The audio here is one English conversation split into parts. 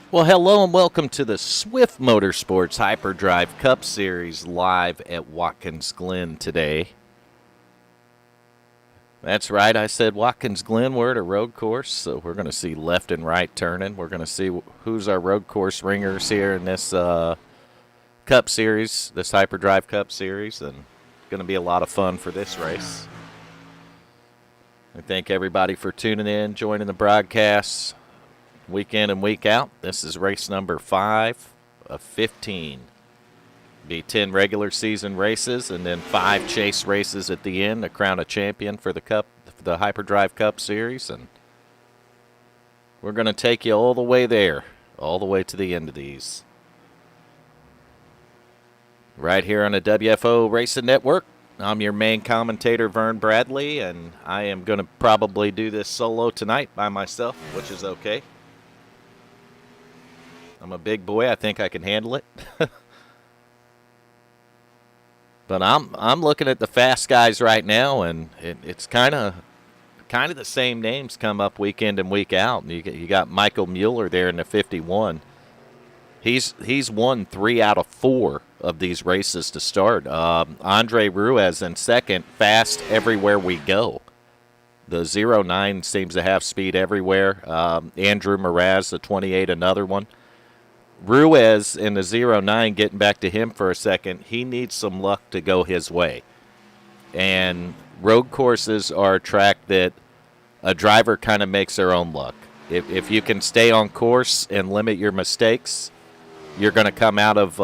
Well, hello and welcome to the Swift Motorsports Hyperdrive Cup Series live at Watkins, Glen today. That's right, I said Watkins, Glen. We're at a road course, so we're going to see left and right turning. We're going to see who's our road course ringers here in this Cup Series, this Hyperdrive Cup Series, and it's going to be a lot of fun for this race. I thank everybody for tuning in, joining the broadcasts. Week in and week out. This is race number 5 of 15. Be 10 regular season races and then 5 chase races at the end to crown a champion for the Cup, the Hyperdrive Cup Series, and we're going to take you all the way there, all the way to the end of these. Right here on the WFO Racing Network. I'm your main commentator, Vern Bradley, and I am going to probably do this solo tonight by myself, which is okay. I'm a big boy. I think I can handle it. But I'm looking at the fast guys right now, and it's kind of the same names come up week in and week out. And you got Michael Mueller there in the 51. He's won 3 out of 4 of these races to start. Andre Ruiz in second, fast everywhere we go. The 09 seems to have speed everywhere. Andrew Mraz, the 28, another one. Ruiz in the 09, getting back to him for a second, he needs some luck to go his way. And road courses are a track that a driver kind of makes their own luck. If you can stay on course and limit your mistakes, you're going to come out of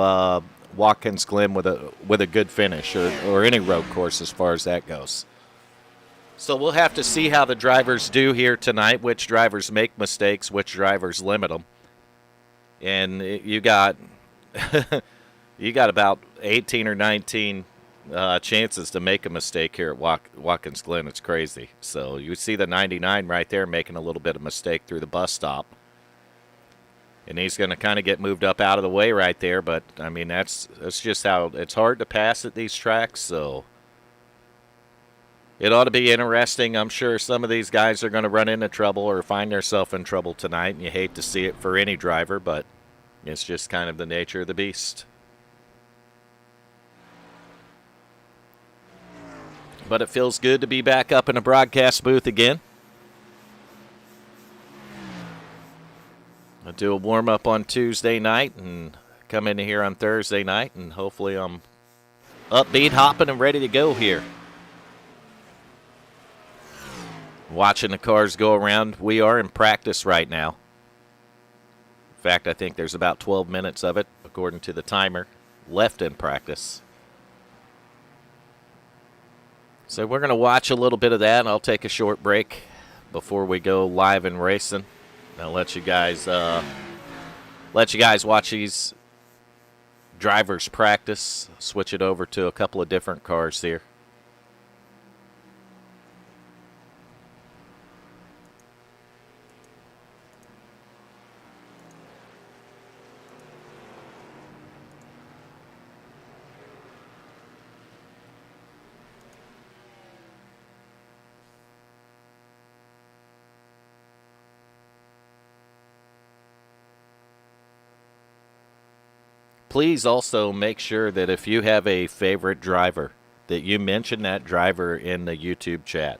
Watkins Glen with a good finish, or any road course as far as that goes. So we'll have to see how the drivers do here tonight, which drivers make mistakes, which drivers limit them. And you got about 18 or 19 chances to make a mistake here at Watkins Glen. It's crazy. So you see the 99 right there making a little bit of mistake through the bus stop. And he's going to kind of get moved up out of the way right there. But, I mean, that's just how it's hard to pass at these tracks. So it ought to be interesting. I'm sure some of these guys are going to run into trouble or find themselves in trouble tonight. And you hate to see it for any driver, but it's just kind of the nature of the beast. But it feels good to be back up in a broadcast booth again. I'll do a warm-up on Tuesday night and come in here on Thursday night, and hopefully I'm upbeat, hopping, and ready to go here. Watching the cars go around. We are in practice right now. In fact, I think there's about 12 minutes of it, according to the timer, left in practice. So we're going to watch a little bit of that, and I'll take a short break before we go live and racing. I'll let you guys watch these drivers practice. Switch it over to a couple of different cars here. Please also make sure that if you have a favorite driver, that you mention that driver in the YouTube chat.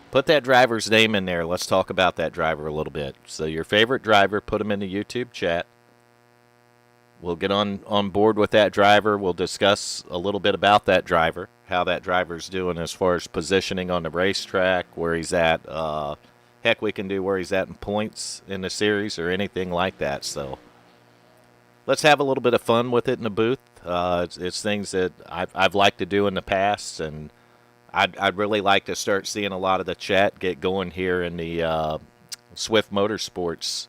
Put that driver's name in there. Let's talk about that driver a little bit. So your favorite driver, put him in the YouTube chat. We'll get on board with that driver. We'll discuss a little bit about that driver, how that driver's doing as far as positioning on the racetrack, where he's at. Heck, we can do where he's at in points in the series or anything like that. So let's have a little bit of fun with it in the booth. It's things that I've liked to do in the past, and I'd really like to start seeing a lot of the chat get going here in the Swift Motorsports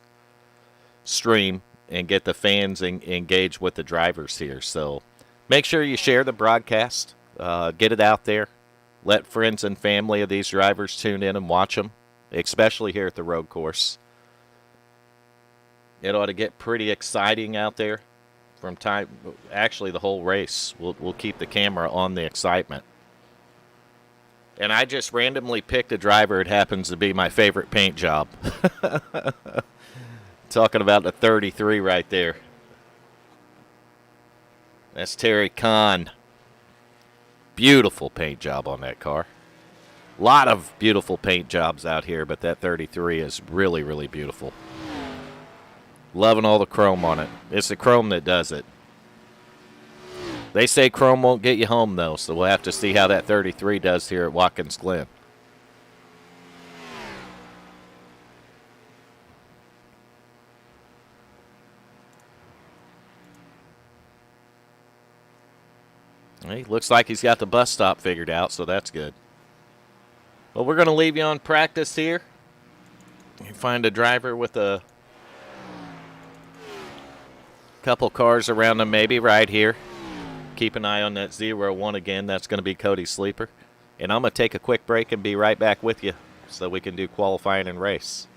stream and get the fans engaged with the drivers here. So make sure you share the broadcast, get it out there. Let friends and family of these drivers tune in and watch them, especially here at the road course. It ought to get pretty exciting out there from time. Actually, the whole race. We'll keep the camera on the excitement. And I just randomly picked a driver. It happens to be my favorite paint job talking about the 33 right there. That's Terry Kahn. Beautiful paint job on that car. A lot of beautiful paint jobs out here, but that 33 is really, really beautiful. Loving all the chrome on it. It's the chrome that does it. They say chrome won't get you home, though, so we'll have to see how that 33 does here at Watkins Glen. He looks like he's got the bus stop figured out, so that's good. Well, we're going to leave you on practice here. You find a driver with a couple cars around him, maybe right here. Keep an eye on that 0-1 again. That's going to be Cody Sleeper. And I'm going to take a quick break and be right back with you so we can do qualifying and race.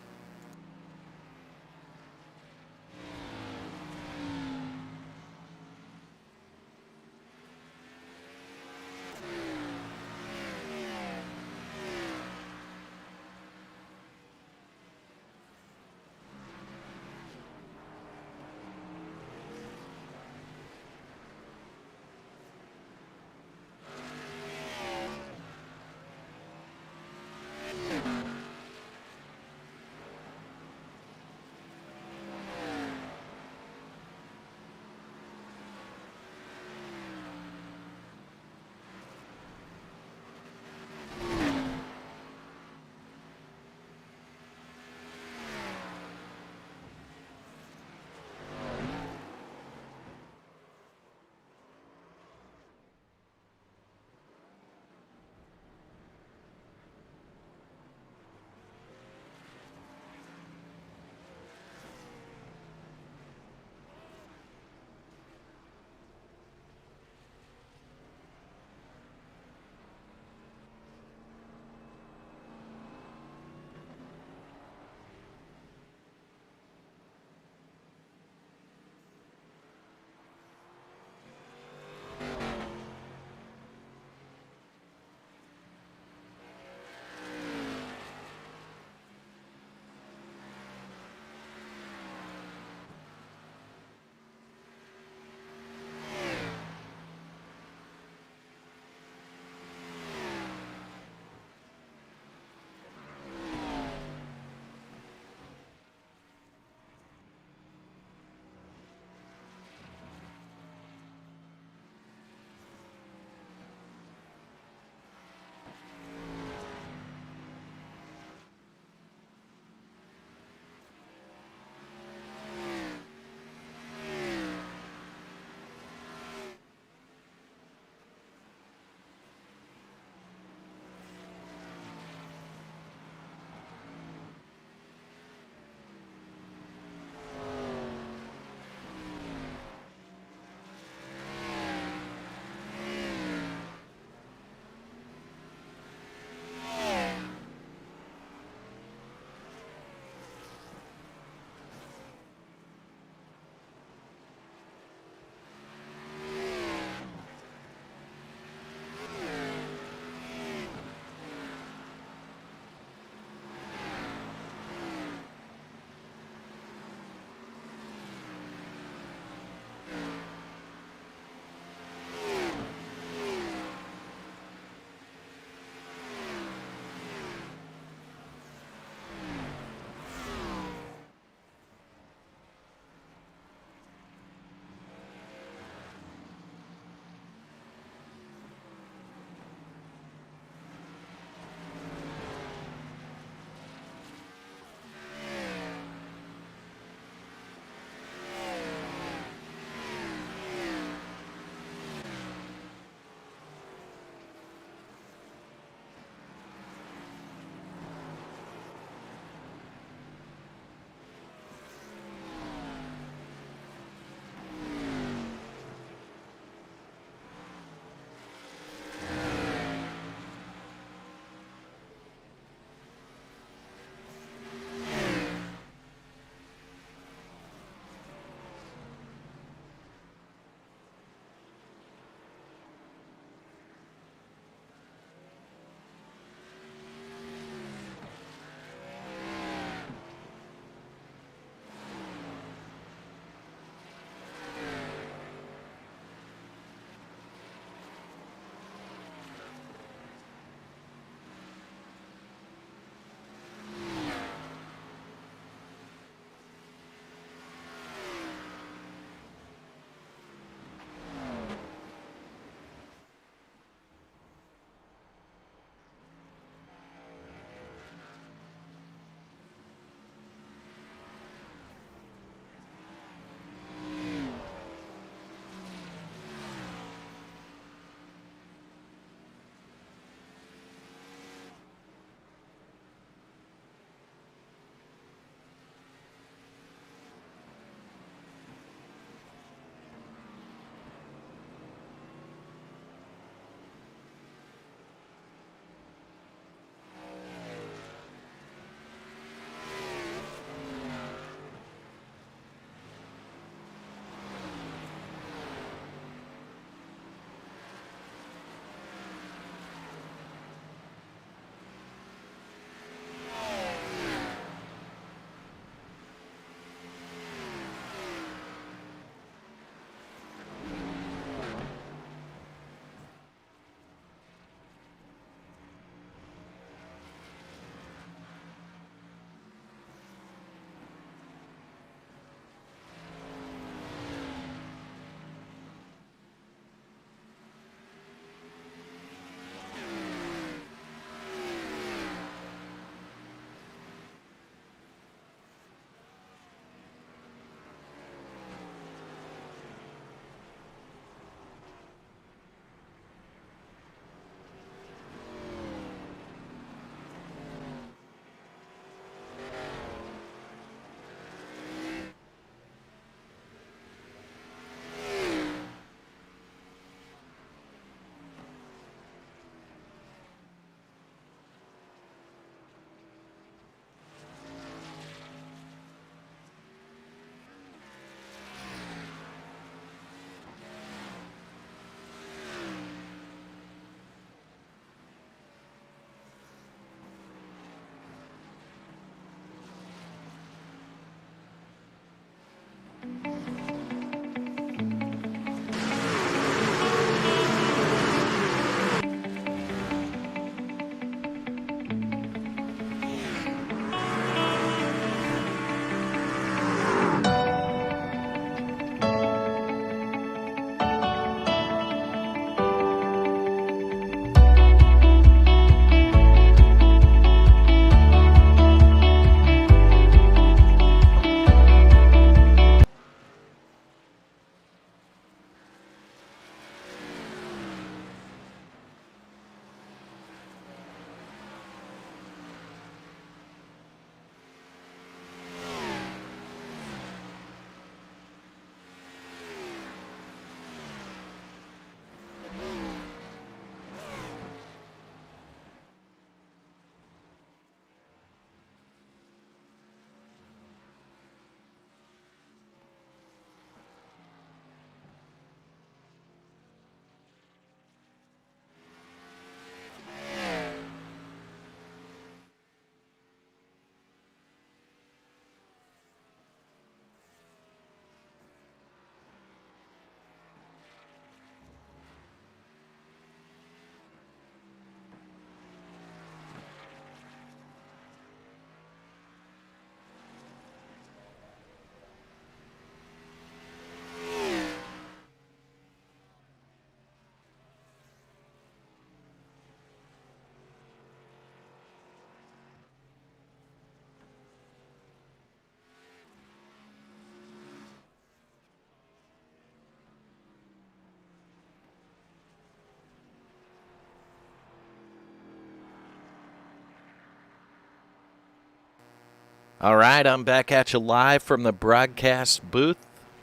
All right, I'm back at you live from the broadcast booth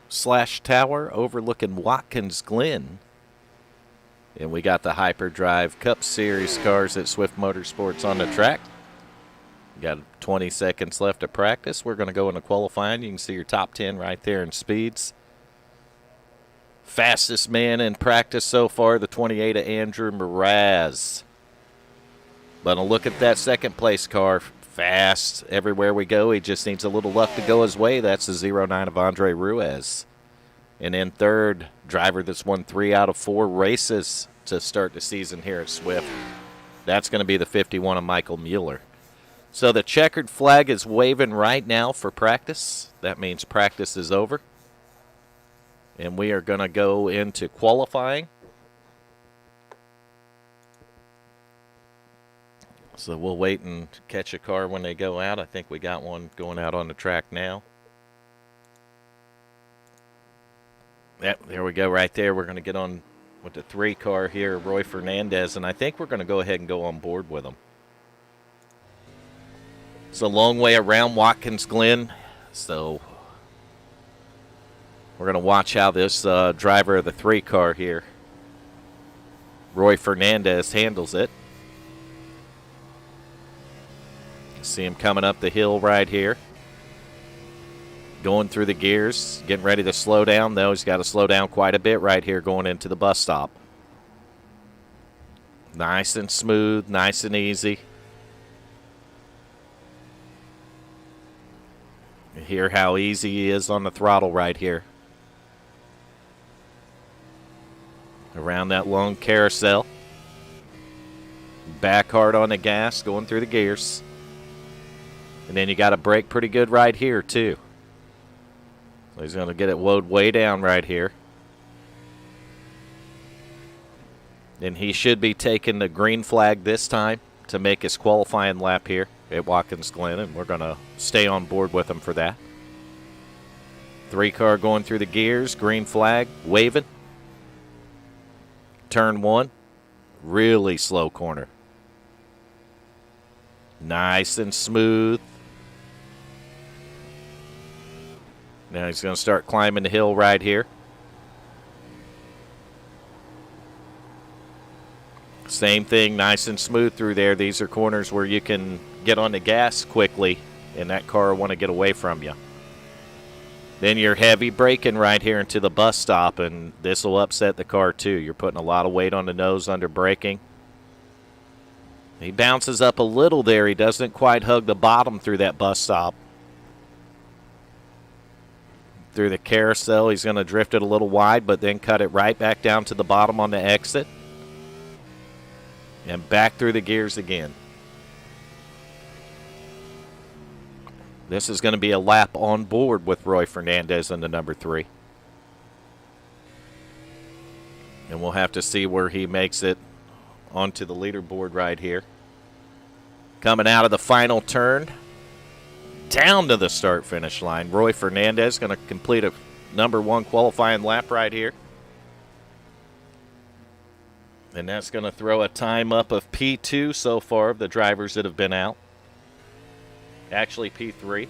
/ tower overlooking Watkins, Glen. And we got the Hyperdrive Cup Series cars at Swift Motorsports on the track. Got 20 seconds left of practice. We're going to go into qualifying. You can see your top 10 right there in speeds. Fastest man in practice so far, the 28 of Andrew Mraz. But a look at that second place car. Fast everywhere we go. He just needs a little luck to go his way. That's the 09 of Andre Ruiz. And in third, driver that's won 3 out of 4 races to start the season here at Swift. That's going to be the 51 of Michael Mueller. So the checkered flag is waving right now for practice. That means practice is over. And we are going to go into qualifying. So we'll wait and catch a car when they go out. I think we got one going out on the track now. Yep, there we go right there. We're going to get on with the 3 car here, Roy Fernandez, and I think we're going to go ahead and go on board with him. It's a long way around Watkins, Glen, so we're going to watch how this driver of the 3 car here, Roy Fernandez, handles it. See him coming up the hill right here. Going through the gears, getting ready to slow down, though. He's got to slow down quite a bit right here going into the bus stop. Nice and smooth, nice and easy. You hear how easy he is on the throttle right here. Around that long carousel. Back hard on the gas, going through the gears. And then you got to brake pretty good right here, too. So he's going to get it lowered way down right here. And he should be taking the green flag this time to make his qualifying lap here at Watkins Glen, and we're going to stay on board with him for that. 3 car going through the gears, green flag, waving. Turn 1, really slow corner. Nice and smooth. Now he's going to start climbing the hill right here. Same thing, nice and smooth through there. These are corners where you can get on the gas quickly, and that car will want to get away from you. Then you're heavy braking right here into the bus stop, and this will upset the car too. You're putting a lot of weight on the nose under braking. He bounces up a little there. He doesn't quite hug the bottom through that bus stop. Through the carousel, he's going to drift it a little wide, but then cut it right back down to the bottom on the exit. And back through the gears again. This is going to be a lap on board with Roy Fernandez in the number 3. And we'll have to see where he makes it onto the leaderboard right here. Coming out of the final turn. Down to the start-finish line. Roy Fernandez going to complete a number 1 qualifying lap right here. And that's going to throw a time up of P2 so far of the drivers that have been out. Actually, P3.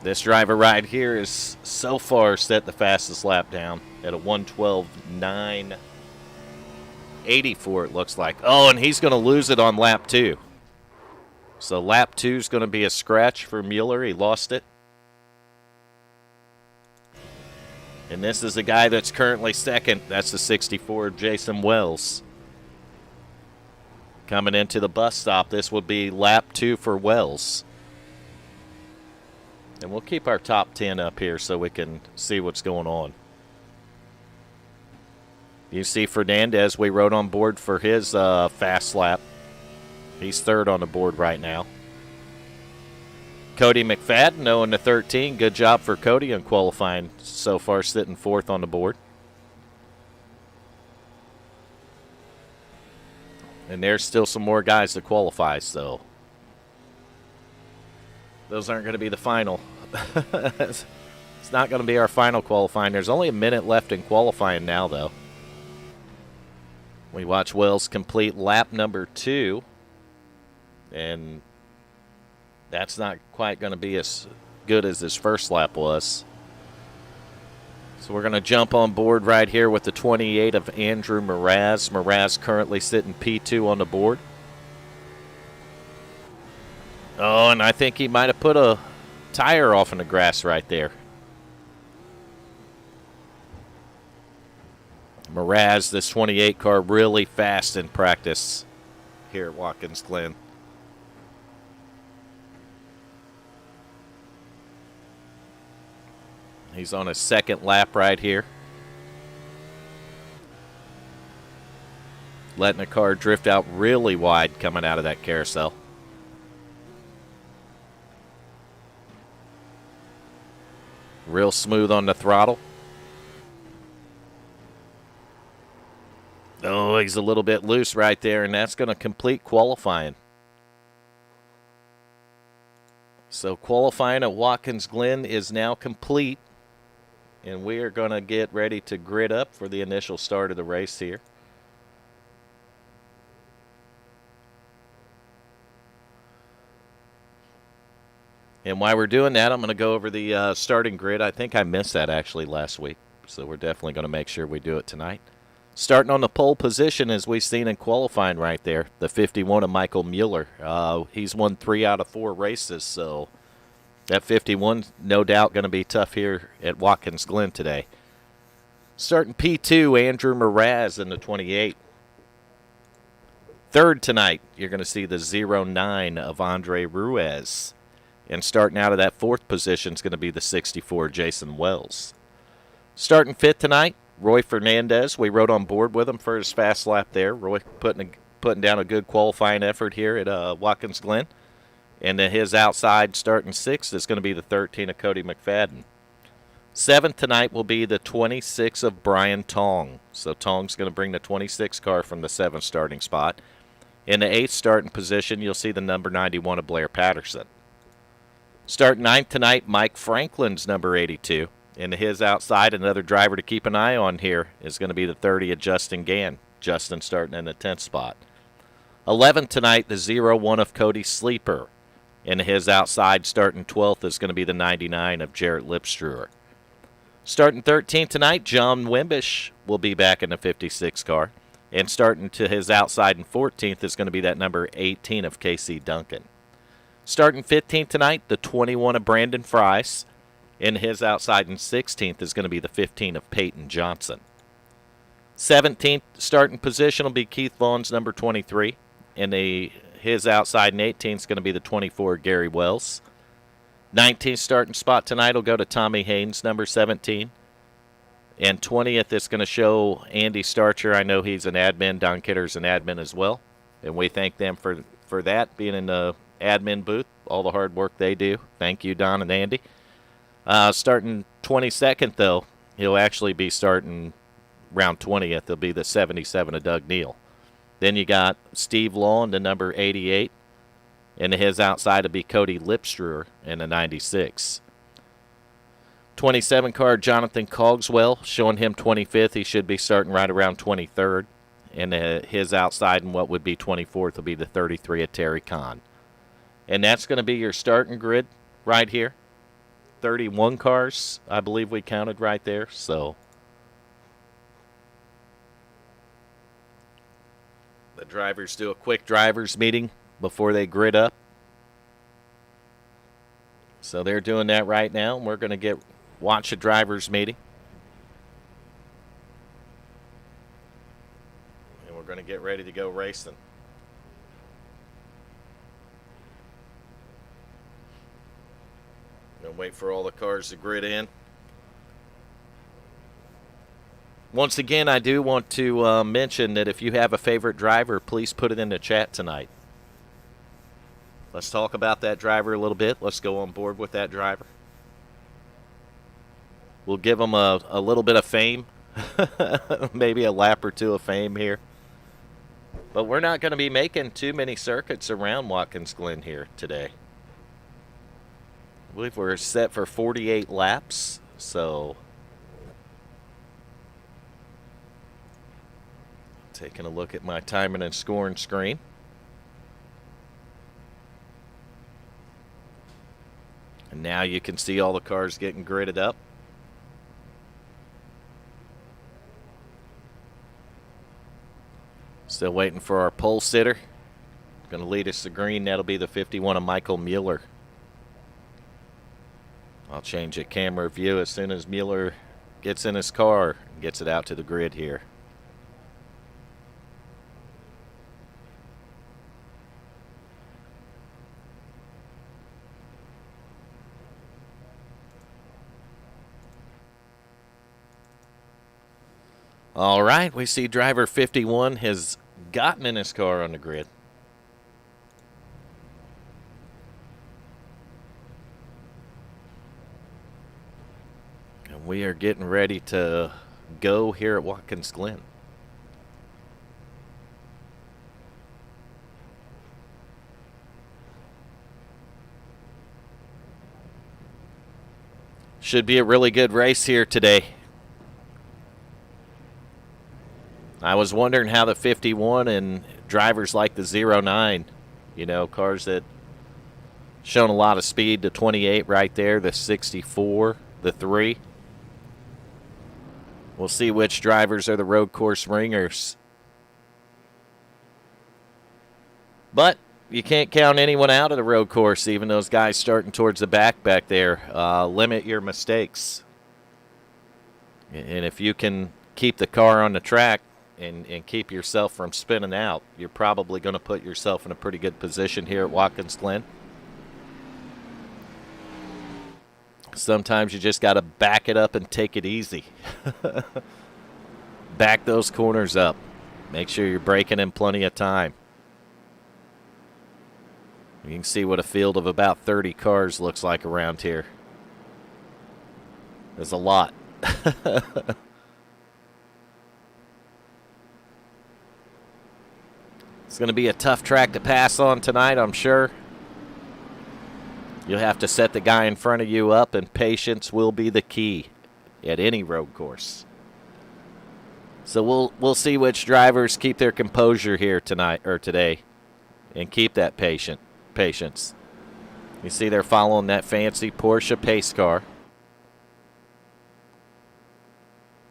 This driver right here is so far set the fastest lap down at a 1:12.984, it looks like. Oh, and he's going to lose it on lap 2. So lap 2 is going to be a scratch for Mueller. He lost it. And this is a guy that's currently second. That's the 64, Jason Wells. Coming into the bus stop, this would be lap 2 for Wells. And we'll keep our top 10 up here so we can see what's going on. You see Fernandez, we rode on board for his fast lap. He's third on the board right now. Cody McFadden, 0-13. Good job for Cody in qualifying so far, sitting 4th on the board. And there's still some more guys to qualify, so those aren't going to be the final. It's not going to be our final qualifying. There's only a minute left in qualifying now, though. We watch Wells complete lap number 2. And That's not quite going to be as good as his first lap was. So we're going to jump on board right here with the 28 of Andrew Mraz. Mraz currently sitting P2 on the board. Oh, and I think he might have put a tire off in the grass right there. Mraz, this 28 car, really fast in practice here at Watkins Glen. He's on his second lap right here. Letting the car drift out really wide coming out of that carousel. Real smooth on the throttle. Oh, he's a little bit loose right there, and that's going to complete qualifying. So qualifying at Watkins Glen is now complete, and we are going to get ready to grid up for the initial start of the race here. And while we're doing that, I'm going to go over the starting grid. I think I missed that actually last week, so we're definitely going to make sure we do it tonight. Starting on the pole position, as we've seen in qualifying right there, the 51 of Michael Mueller. He's won 3 out of 4 races, so that 51 no doubt going to be tough here at Watkins Glen today. Starting P2, Andrew Mraz in the 28. Third tonight, you're going to see the 09 of Andre Ruiz. And starting out of that 4th position is going to be the 64, Jason Wells. Starting 5th tonight, Roy Fernandez. We rode on board with him for his fast lap there. Roy putting down a good qualifying effort here at Watkins Glen. And then his outside starting 6th is going to be the 13 of Cody McFadden. 7th tonight will be the 26 of Brian Tong. So Tong's going to bring the 26 car from the 7th starting spot. In the 8th starting position, you'll see the number 91 of Blair Patterson. Starting 9th tonight, Mike Franklin's number 82. And his outside, another driver to keep an eye on here is going to be the 30 of Justin Gann. Justin starting in the 10th spot. 11th tonight, the 01 of Cody Sleeper. And his outside starting 12th is going to be the 99 of Jarrett Lipstruer. Starting 13th tonight, John Wimbish will be back in the 56 car. And starting to his outside in 14th is going to be that number 18 of Casey Duncan. Starting 15th tonight, the 21 of Brandon Fries. And his outside in 16th is going to be the 15 of Peyton Johnson. 17th starting position will be Keith Vaughn's number 23. And his outside in 18th is going to be the 24 Gary Wells. 19th starting spot tonight will go to Tommy Haynes, number 17. And 20th is going to show Andy Starcher. I know he's an admin. Don Kidder's an admin as well. And we thank them for that, being in the admin booth, all the hard work they do. Thank you, Don and Andy. Starting 22nd, though, he'll actually be starting round 20th. He'll be the 77 of Doug Neal. Then you got Steve Lawn, the number 88. And his outside will be Cody Lipstruer in the 96. 27 car, Jonathan Cogswell, showing him 25th. He should be starting right around 23rd. And his outside in what would be 24th will be the 33 of Terry Kahn. And that's going to be your starting grid right here. 31 cars, I believe we counted right there. So the drivers do a quick drivers meeting before they grid up. So they're doing that right now, and we're going to watch a drivers meeting. And we're going to get ready to go racing. Gonna wait for all the cars to grid in. Once again, I do want to mention that if you have a favorite driver, please put it in the chat tonight. Let's talk about that driver a little bit. Let's go on board with that driver. We'll give them a little bit of fame, maybe a lap or two of fame here. But we're not going to be making too many circuits around Watkins Glen here today. I believe we're set for 48 laps, so taking a look at my timing and scoring screen. And now you can see all the cars getting gridded up. Still waiting for our pole sitter. Going to lead us to green. That'll be the 51 of Michael Mueller. I'll change the camera view as soon as Mueller gets in his car and gets it out to the grid here. All right, we see driver 51 has gotten in his car on the grid. And we are getting ready to go here at Watkins Glen. Should be a really good race here today. I was wondering how the 51 and drivers like the 09, you know, cars that shown a lot of speed, the 28 right there, the 64, the 3. We'll see which drivers are the road course ringers. But you can't count anyone out of the road course, even those guys starting towards the back there. Limit your mistakes. And if you can keep the car on the track and keep yourself from spinning out, you're probably going to put yourself in a pretty good position here at Watkins Glen. Sometimes you just got to back it up and take it easy. Back those corners up. Make sure you're braking in plenty of time. You can see what a field of about 30 cars looks like around here. There's a lot. It's going to be a tough track to pass on tonight, I'm sure. You'll have to set the guy in front of you up, and patience will be the key at any road course. So we'll see which drivers keep their composure here tonight or today and keep that patience. You see they're following that fancy Porsche pace car.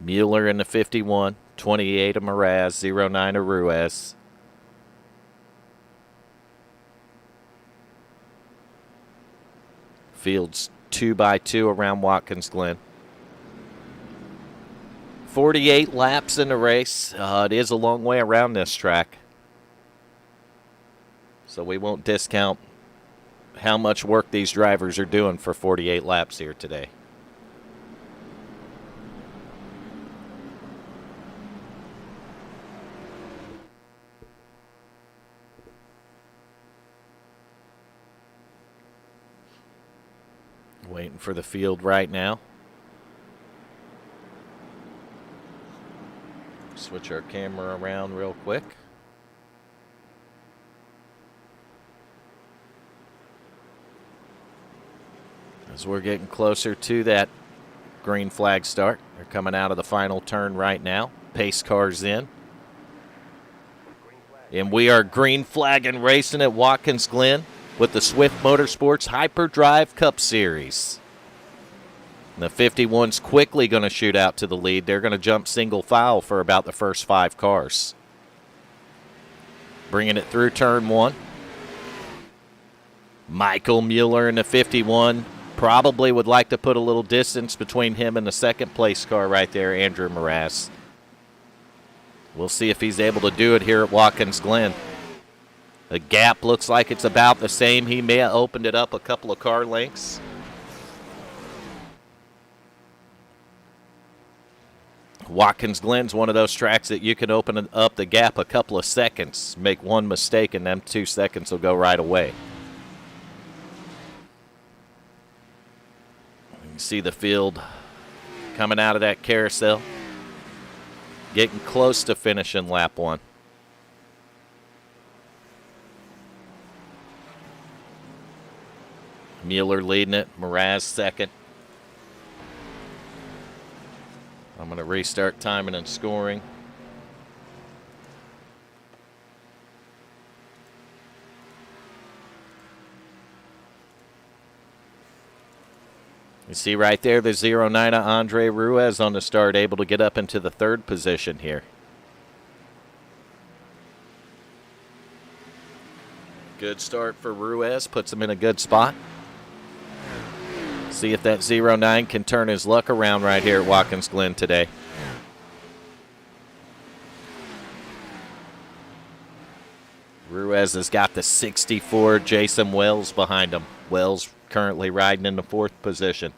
Mueller in the 51, 28 of Mraz, 09 of Ruiz. Fields 2x2 around Watkins Glen. 48 laps in the race. It is a long way around this track. So we won't discount how much work these drivers are doing for 48 laps here today. Waiting for the field right now. Switch our camera around real quick. As we're getting closer to that green flag start. They're coming out of the final turn right now. Pace cars in. And we are green flagging racing at Watkins Glen with the Swift Motorsports Hyperdrive Cup Series. And the 51's quickly going to shoot out to the lead. They're going to jump single file for about the first 5 cars. Bringing it through turn 1. Michael Mueller in the 51 probably would like to put a little distance between him and the second place car right there, Andrew Mraz. We'll see if he's able to do it here at Watkins Glen. The gap looks like it's about the same. He may have opened it up a couple of car lengths. Watkins Glen's one of those tracks that you can open up the gap a couple of seconds, make one mistake, and them 2 seconds will go right away. You can see the field coming out of that carousel, getting close to finishing lap 1. Mueller leading it, Mraz second. I'm going to restart timing and scoring. You see right there the 09 Andre Ruiz on the start, able to get up into the 3rd position here. Good start for Ruiz, puts him in a good spot. See if that 09 can turn his luck around right here at Watkins Glen today. Ruiz has got the 64 Jason Wells behind him. Wells currently riding in the 4th position.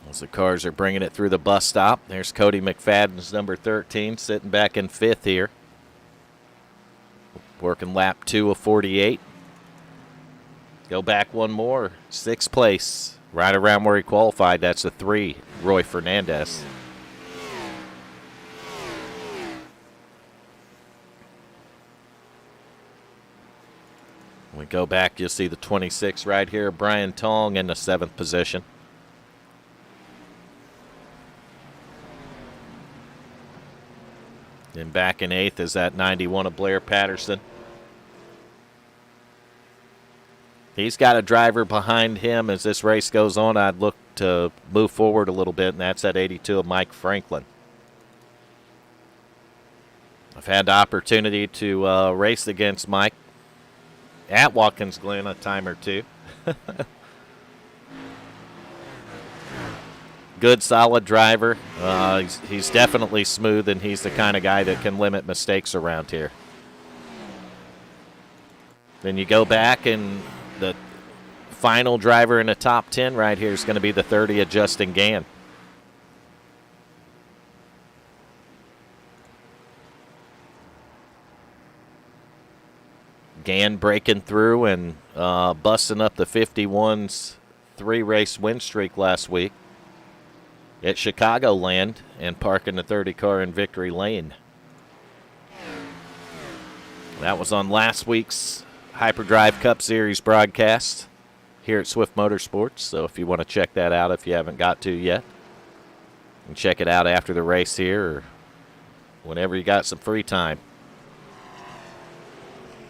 As the cars are bringing it through the bus stop, there's Cody McFadden's number 13 sitting back in 5th here. Working lap 2 of 48. Go back one more. 6th place, right around where he qualified. That's a 3, Roy Fernandez. When we go back, you'll see the 26 right here, Brian Tong in the 7th position. Then back in 8th is that 91 of Blair Patterson. He's got a driver behind him as this race goes on. I'd look to move forward a little bit, and that's that 82 of Mike Franklin. I've had the opportunity to race against Mike at Watkins Glen a time or two. Good, solid driver. He's definitely smooth, and he's the kind of guy that can limit mistakes around here. Then you go back, and the final driver in the top 10 right here is going to be the 30 of Justin Gann. Gann breaking through and busting up the 51's 3-race win streak last week at Chicagoland and parking the 30 car in Victory Lane. That was on last week's Hyperdrive Cup Series broadcast here at Swift Motorsports. So if you want to check that out, if you haven't got to yet, you can check it out after the race here or whenever you got some free time.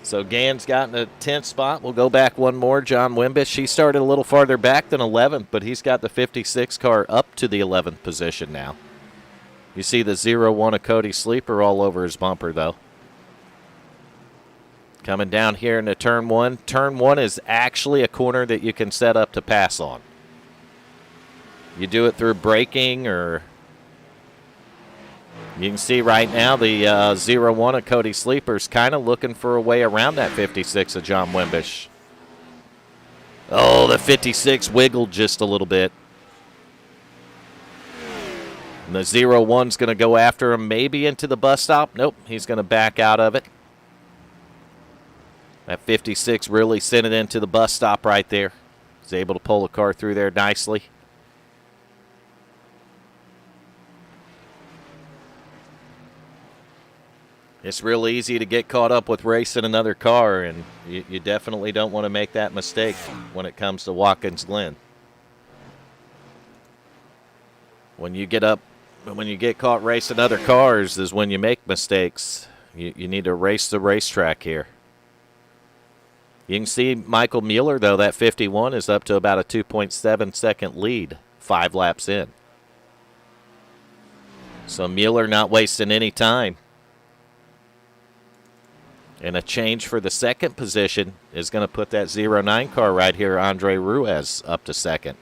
So Gann's got in the 10th spot. We'll go back one more. John Wimbish, he started a little farther back than 11th, but he's got the 56 car up to the 11th position now. You see the 01 of Cody Sleeper all over his bumper, though. Coming down here into turn 1. Turn 1 is actually a corner that you can set up to pass on. You do it through braking, or you can see right now the 01 of Cody Sleeper's kind of looking for a way around that 56 of John Wimbish. Oh, the 56 wiggled just a little bit. And the 01's going to go after him, maybe into the bus stop. Nope, he's going to back out of it. That 56 really sent it into the bus stop right there. He's able to pull the car through there nicely. It's real easy to get caught up with racing another car, and you definitely don't want to make that mistake when it comes to Watkins Glen. When you get caught racing other cars is when you make mistakes. You need to race the racetrack here. You can see Michael Mueller, though, that 51 is up to about a 2.7 second lead 5 laps in. So Mueller not wasting any time. And a change for the second position is going to put that 09 car right here, Andre Ruiz, up to second.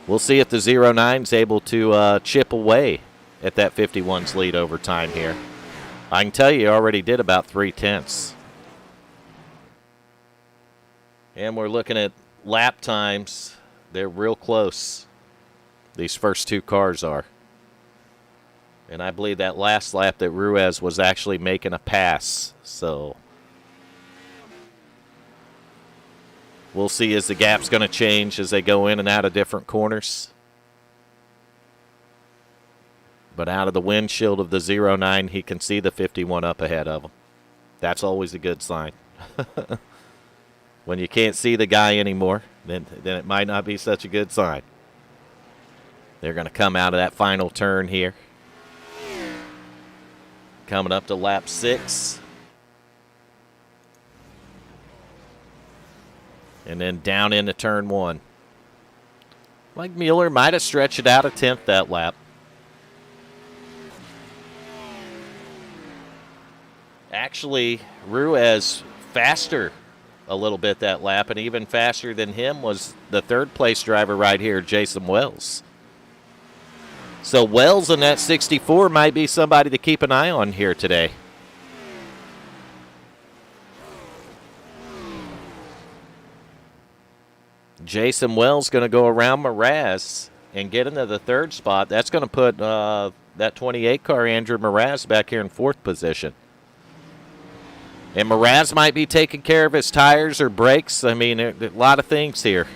We'll see if the 09 is able to chip away at that 51's lead over time here. I can tell you, he already did about 3/10. And we're looking at lap times. They're real close. These first 2 cars are. And I believe that last lap that Ruiz was actually making a pass. So we'll see as the gap's going to change as they go in and out of different corners. But out of the windshield of the 09, he can see the 51 up ahead of him. That's always a good sign. When you can't see the guy anymore, then it might not be such a good sign. They're going to come out of that final turn here. Coming up to lap 6. And then down into turn 1. Like Mueller might have stretched it out a tenth that lap. Actually, Ruiz faster a little bit that lap, and even faster than him was the third place driver right here, Jason Wells. So Wells in that 64 might be somebody to keep an eye on here today. Jason Wells going to go around Mraz and get into the third spot. That's going to put that 28 car, Andrew Mraz, back here in fourth position. And Mraz might be taking care of his tires or brakes. I mean, a lot of things here.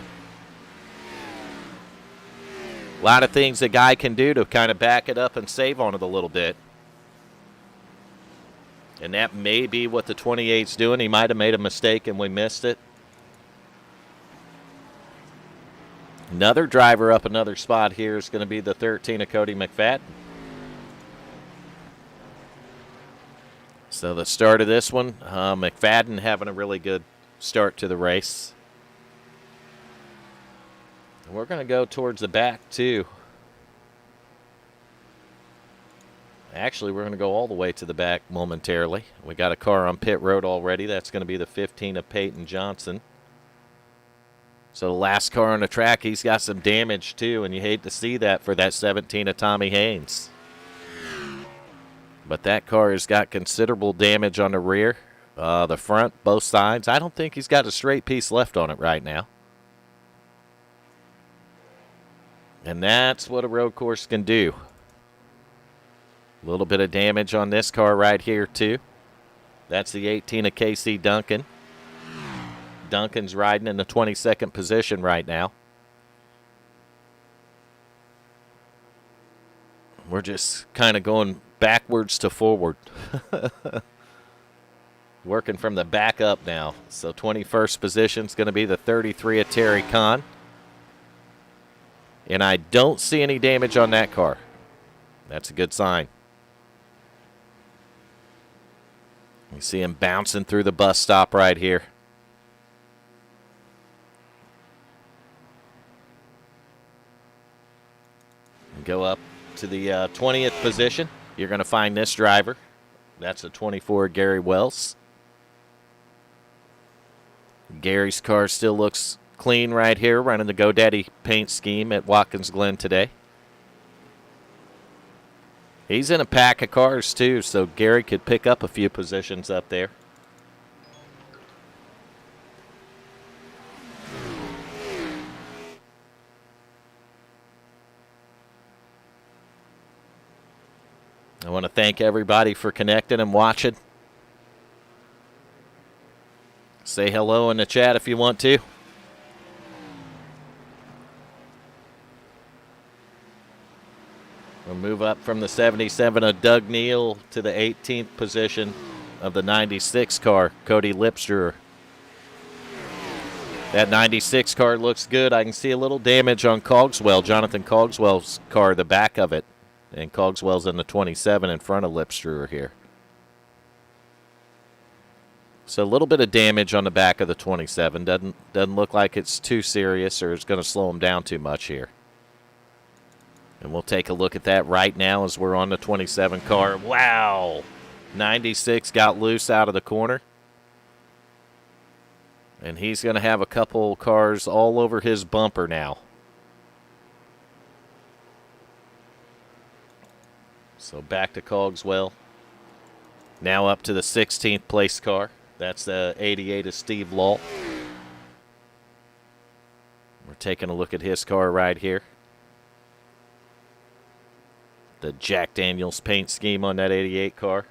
A lot of things a guy can do to kind of back it up and save on it a little bit. And that may be what the 28's doing. He might have made a mistake and we missed it. Another driver up another spot here is going to be the 13 of Cody McFadden. So the start of this one, McFadden having a really good start to the race. We're going to go towards the back, too. Actually, we're going to go all the way to the back momentarily. We got a car on pit road already. That's going to be the 15 of Peyton Johnson. So the last car on the track, he's got some damage, too, and you hate to see that for that 17 of Tommy Haynes. But that car has got considerable damage on the rear, the front, both sides. I don't think he's got a straight piece left on it right now. And that's what a road course can do. A little bit of damage on this car right here, too. That's the 18 of KC Duncan. Duncan's riding in the 22nd position right now. We're just kind of going backwards to forward. Working from the back up now. So 21st position is going to be the 33 of Terry Kahn. And I don't see any damage on that car. That's a good sign. You see him bouncing through the bus stop right here. Go up to the 20th position. You're going to find this driver. That's a 24 Gary Wells. Gary's car still looks clean right here, running the GoDaddy paint scheme at Watkins Glen today. He's in a pack of cars, too, so Gary could pick up a few positions up there. I want to thank everybody for connecting and watching. Say hello in the chat if you want to. We'll move up from the 77 of Doug Neal to the 18th position of the 96 car, Cody Lipstruer. That 96 car looks good. I can see a little damage on Cogswell, Jonathan Cogswell's car, the back of it. And Cogswell's in the 27 in front of Lipstruer here. So a little bit of damage on the back of the 27. Doesn't look like it's too serious or it's going to slow him down too much here. And we'll take a look at that right now as we're on the 27 car. Wow! 96 got loose out of the corner. And he's going to have a couple cars all over his bumper now. So back to Cogswell. Now up to the 16th place car. That's the 88 of Steve Law. We're taking a look at his car right here. The Jack Daniels paint scheme on that 88 car.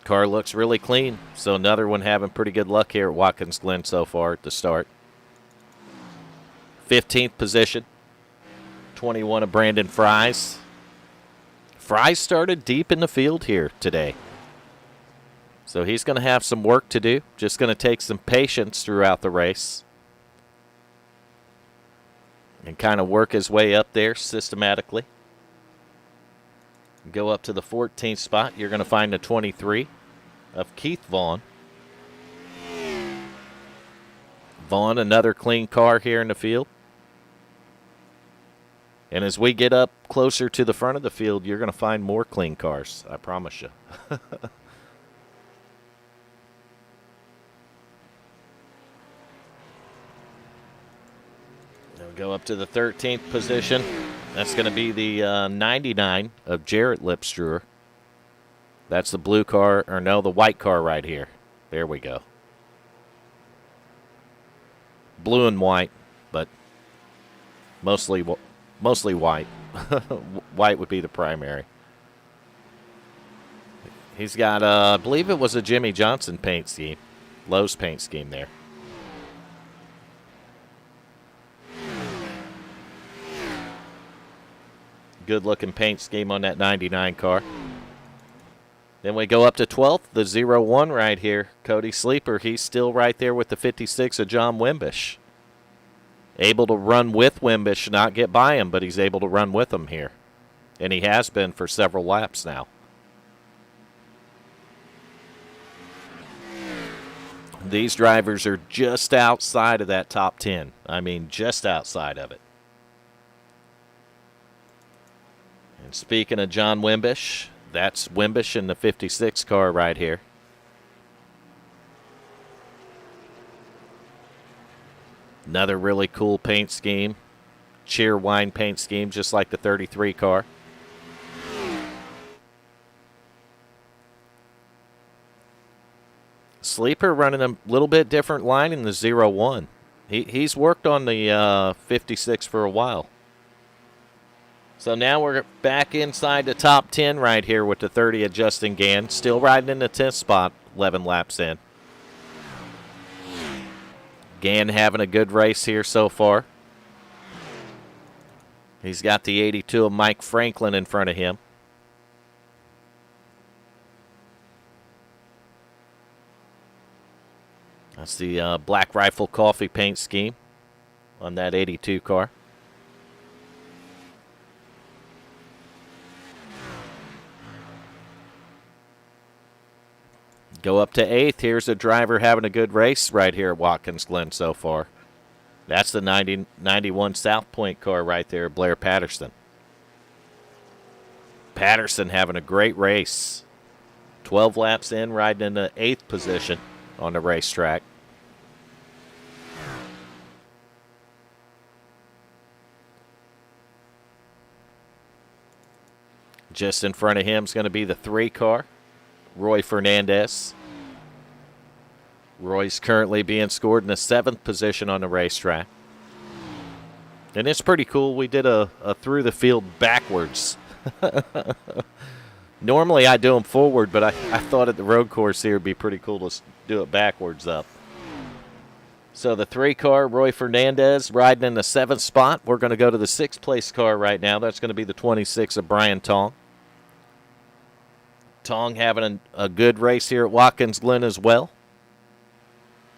Car looks really clean. So another one having pretty good luck here at Watkins Glen so far at the start. 15th position. 21 of Brandon Fries. Fries started deep in the field here today. So he's going to have some work to do. Just going to take some patience throughout the race. And kind of work his way up there systematically. Go up to the 14th spot. You're going to find the 23 of Keith Vaughn. Vaughn, another clean car here in the field. And as we get up closer to the front of the field, you're going to find more clean cars, I promise you. We'll go up to the 13th position. That's going to be the 99 of Jarrett Lipstruer. That's the blue car, or no, the white car right here. There we go. Blue and white, but mostly white. White would be the primary. He's got, I believe it was a Jimmy Johnson paint scheme. Lowe's paint scheme there. Good looking paint scheme on that 99 car. Then we go up to 12th, the 01 right here. Cody Sleeper, he's still right there with the 56 of John Wimbish. Able to run with Wimbish, not get by him, but he's able to run with him here. And he has been for several laps now. These drivers are just outside of that top 10. I mean, just outside of it. And speaking of John Wimbish, that's Wimbish in the 56 car right here. Another really cool paint scheme. Cheer wine paint scheme, just like the 33 car. Sleeper running a little bit different line in the 01. He's worked on the 56 for a while. So now we're back inside the top 10 right here with the 30 of Justin Gann. Still riding in the 10th spot, 11 laps in. Gann having a good race here so far. He's got the 82 of Mike Franklin in front of him. That's the Black Rifle Coffee paint scheme on that 82 car. Go up to 8th. Here's a driver having a good race right here at Watkins Glen so far. That's the 91 South Point car right there, Blair Patterson. Patterson having a great race. 12 laps in, riding in the 8th position on the racetrack. Just in front of him is going to be the 3 car. Roy Fernandez. Roy's currently being scored in the 7th position on the racetrack. And it's pretty cool. We did a through the field backwards. Normally I do them forward, but I thought at the road course here it'd be pretty cool to do it backwards up. So the 3 car, Roy Fernandez, riding in the 7th spot. We're going to go to the 6th place car right now. That's going to be the 26 of Brian Tong. Tong having a good race here at Watkins Glen as well.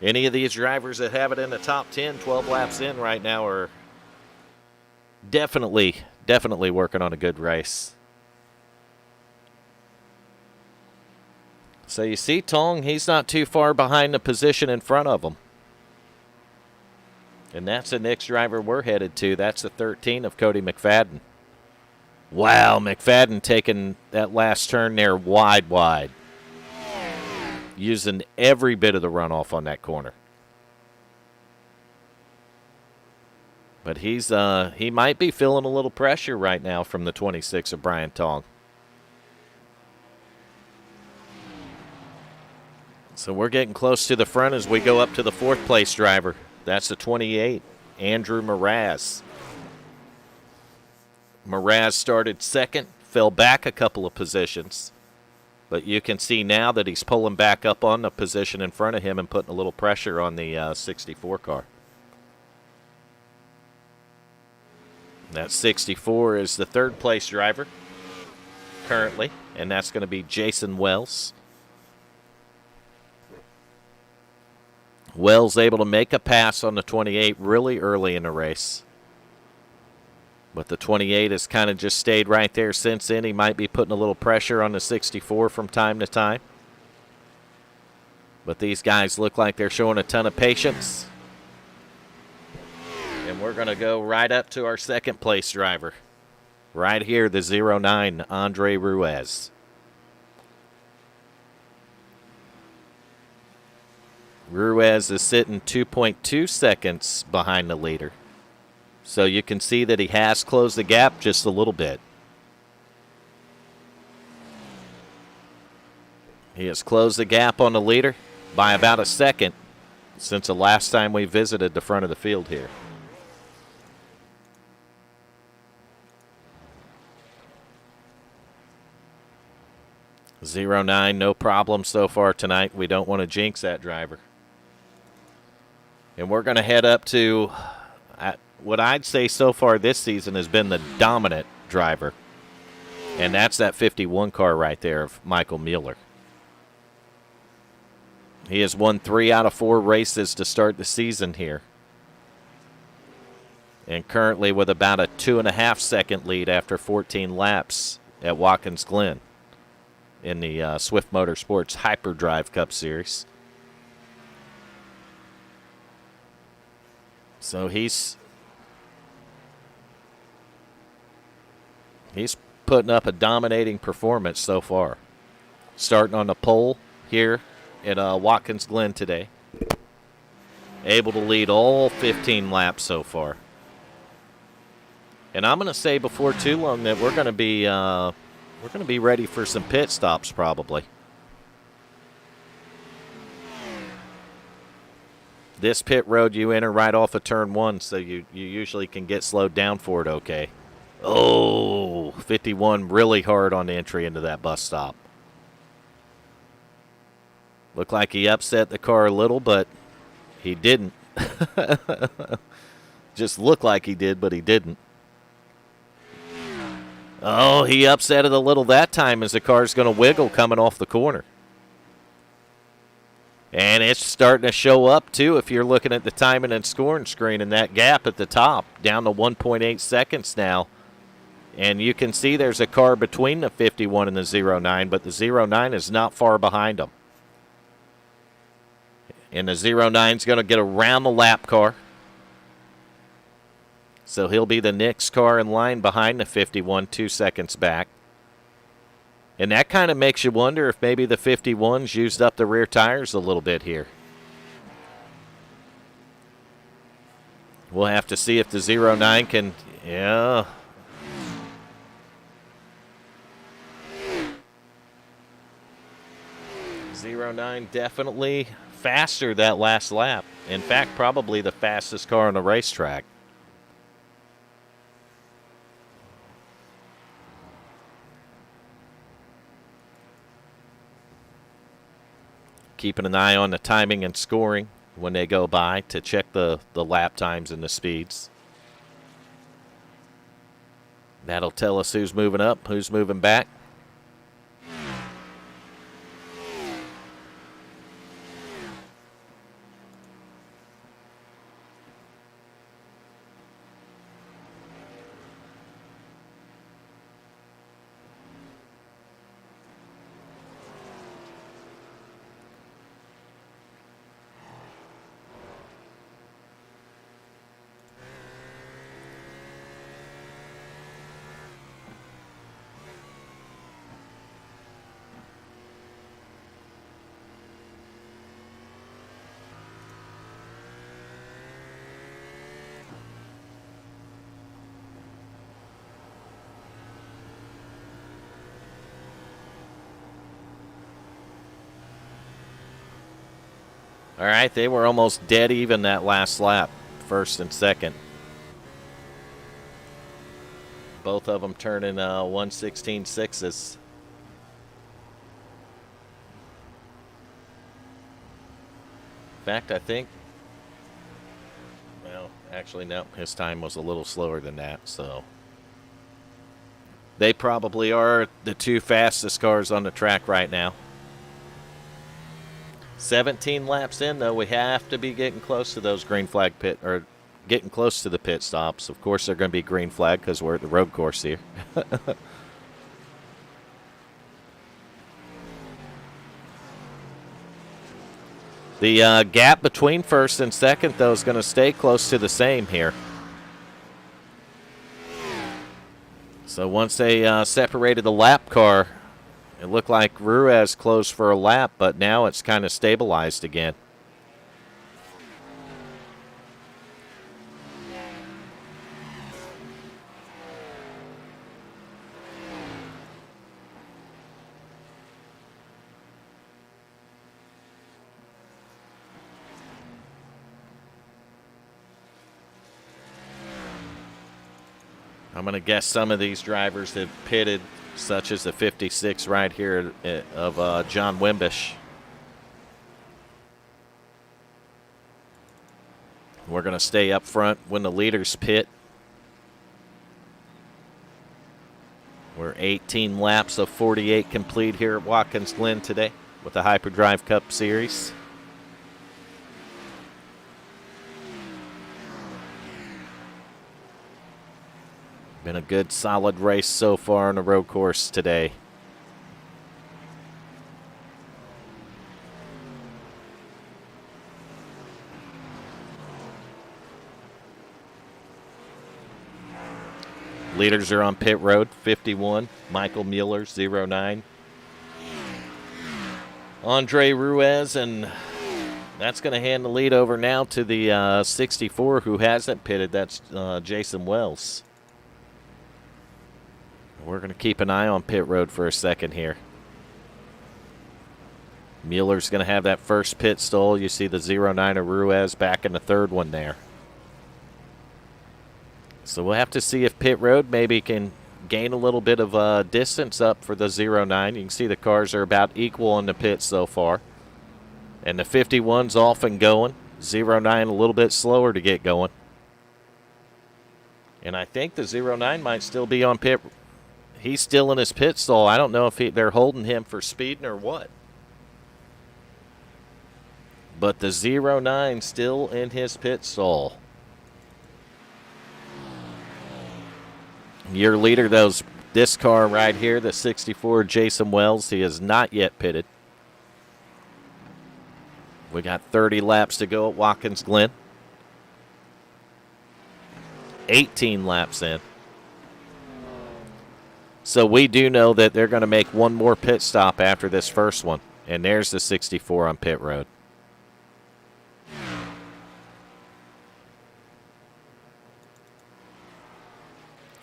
Any of these drivers that have it in the top 10, 12 laps in right now are definitely working on a good race. So you see Tong, he's not too far behind the position in front of him. And that's the next driver we're headed to. That's the 13 of Cody McFadden. Wow, McFadden taking that last turn there wide. Using every bit of the runoff on that corner. But he might be feeling a little pressure right now from the 26 of Brian Tong. So we're getting close to the front as we go up to the 4th place driver. That's the 28, Andrew Mraz. Mraz started 2nd, fell back a couple of positions. But you can see now that he's pulling back up on the position in front of him and putting a little pressure on the 64 car. That 64 is the 3rd place driver currently, and that's going to be Jason Wells. Wells able to make a pass on the 28 really early in the race. But the 28 has kind of just stayed right there since then. He might be putting a little pressure on the 64 from time to time. But these guys look like they're showing a ton of patience. And we're going to go right up to our second place driver. Right here, the 09, Andre Ruiz. Ruiz is sitting 2.2 seconds behind the leader. So you can see that he has closed the gap just a little bit. He has closed the gap on the leader by about a second since the last time we visited the front of the field here. Zero 09, no problem so far tonight. We don't want to jinx that driver. And we're going to head up to what I'd say so far this season has been the dominant driver. And that's that 51 car right there of Michael Mueller. He has won 3 out of 4 races to start the season here. And currently with about a 2.5 second lead after 14 laps at Watkins Glen in the Swift Motorsports Hyperdrive Cup Series. So he's putting up a dominating performance so far. Starting on the pole here at Watkins Glen today. Able to lead all 15 laps so far. And I'm going to say before too long that we're going to be ready for some pit stops probably. This pit road you enter right off of turn 1, so you usually can get slowed down for it okay. Oh, 51 really hard on the entry into that bus stop. Looked like he upset the car a little, but he didn't. Just looked like he did, but he didn't. Oh, he upset it a little that time as the car's going to wiggle coming off the corner. And it's starting to show up, too, if you're looking at the timing and scoring screen and that gap at the top, down to 1.8 seconds now. And you can see there's a car between the 51 and the 09, but the 09 is not far behind them. And the 09 is going to get around the lap car. So he'll be the next car in line behind the 51, 2 seconds back. And that kind of makes you wonder if maybe the 51's used up the rear tires a little bit here. We'll have to see if the 09 can, yeah. .09 definitely faster that last lap. In fact, probably the fastest car on the racetrack. Keeping an eye on the timing and scoring when they go by to check the lap times and the speeds. That'll tell us who's moving up, who's moving back. All right, they were almost dead even that last lap, first and second. Both of them turning 1:16.6s. In fact, I think, well, actually, no, his time was a little slower than that, so. They probably are the 2 fastest cars on the track right now. 17 laps in, though, we have to be getting close to those green flag pit, or getting close to the pit stops. Of course, they're going to be green flag because we're at the road course here. The gap between first and second, though, is going to stay close to the same here. So once they separated the lap car, it looked like Ruiz closed for a lap, but now it's kind of stabilized again. I'm going to guess some of these drivers have pitted, such as the 56 right here of John Wimbish. We're going to stay up front when the leaders pit. We're 18 laps of 48 complete here at Watkins Glen today with the Hyperdrive Cup Series. Been a good, solid race so far on the road course today. Leaders are on pit road, 51, Michael Mueller, 09. Andre Ruiz, and that's going to hand the lead over now to the 64 who hasn't pitted. That's Jason Wells. We're going to keep an eye on pit road for a second here. Mueller's going to have that first pit stall. You see the 09 of Ruiz back in the third one there. So we'll have to see if pit road maybe can gain a little bit of distance up for the 09. You can see the cars are about equal on the pit so far. And the 51's off and going. 09 a little bit slower to get going. And I think the 09 might still be on pit. He's still in his pit stall. I don't know if they're holding him for speeding or what. But the 09 still in his pit stall. Your leader, this car right here, the 64 Jason Wells, he is not yet pitted. We got 30 laps to go at Watkins Glen. 18 laps in. So we do know that they're going to make one more pit stop after this first one. And there's the 64 on pit road.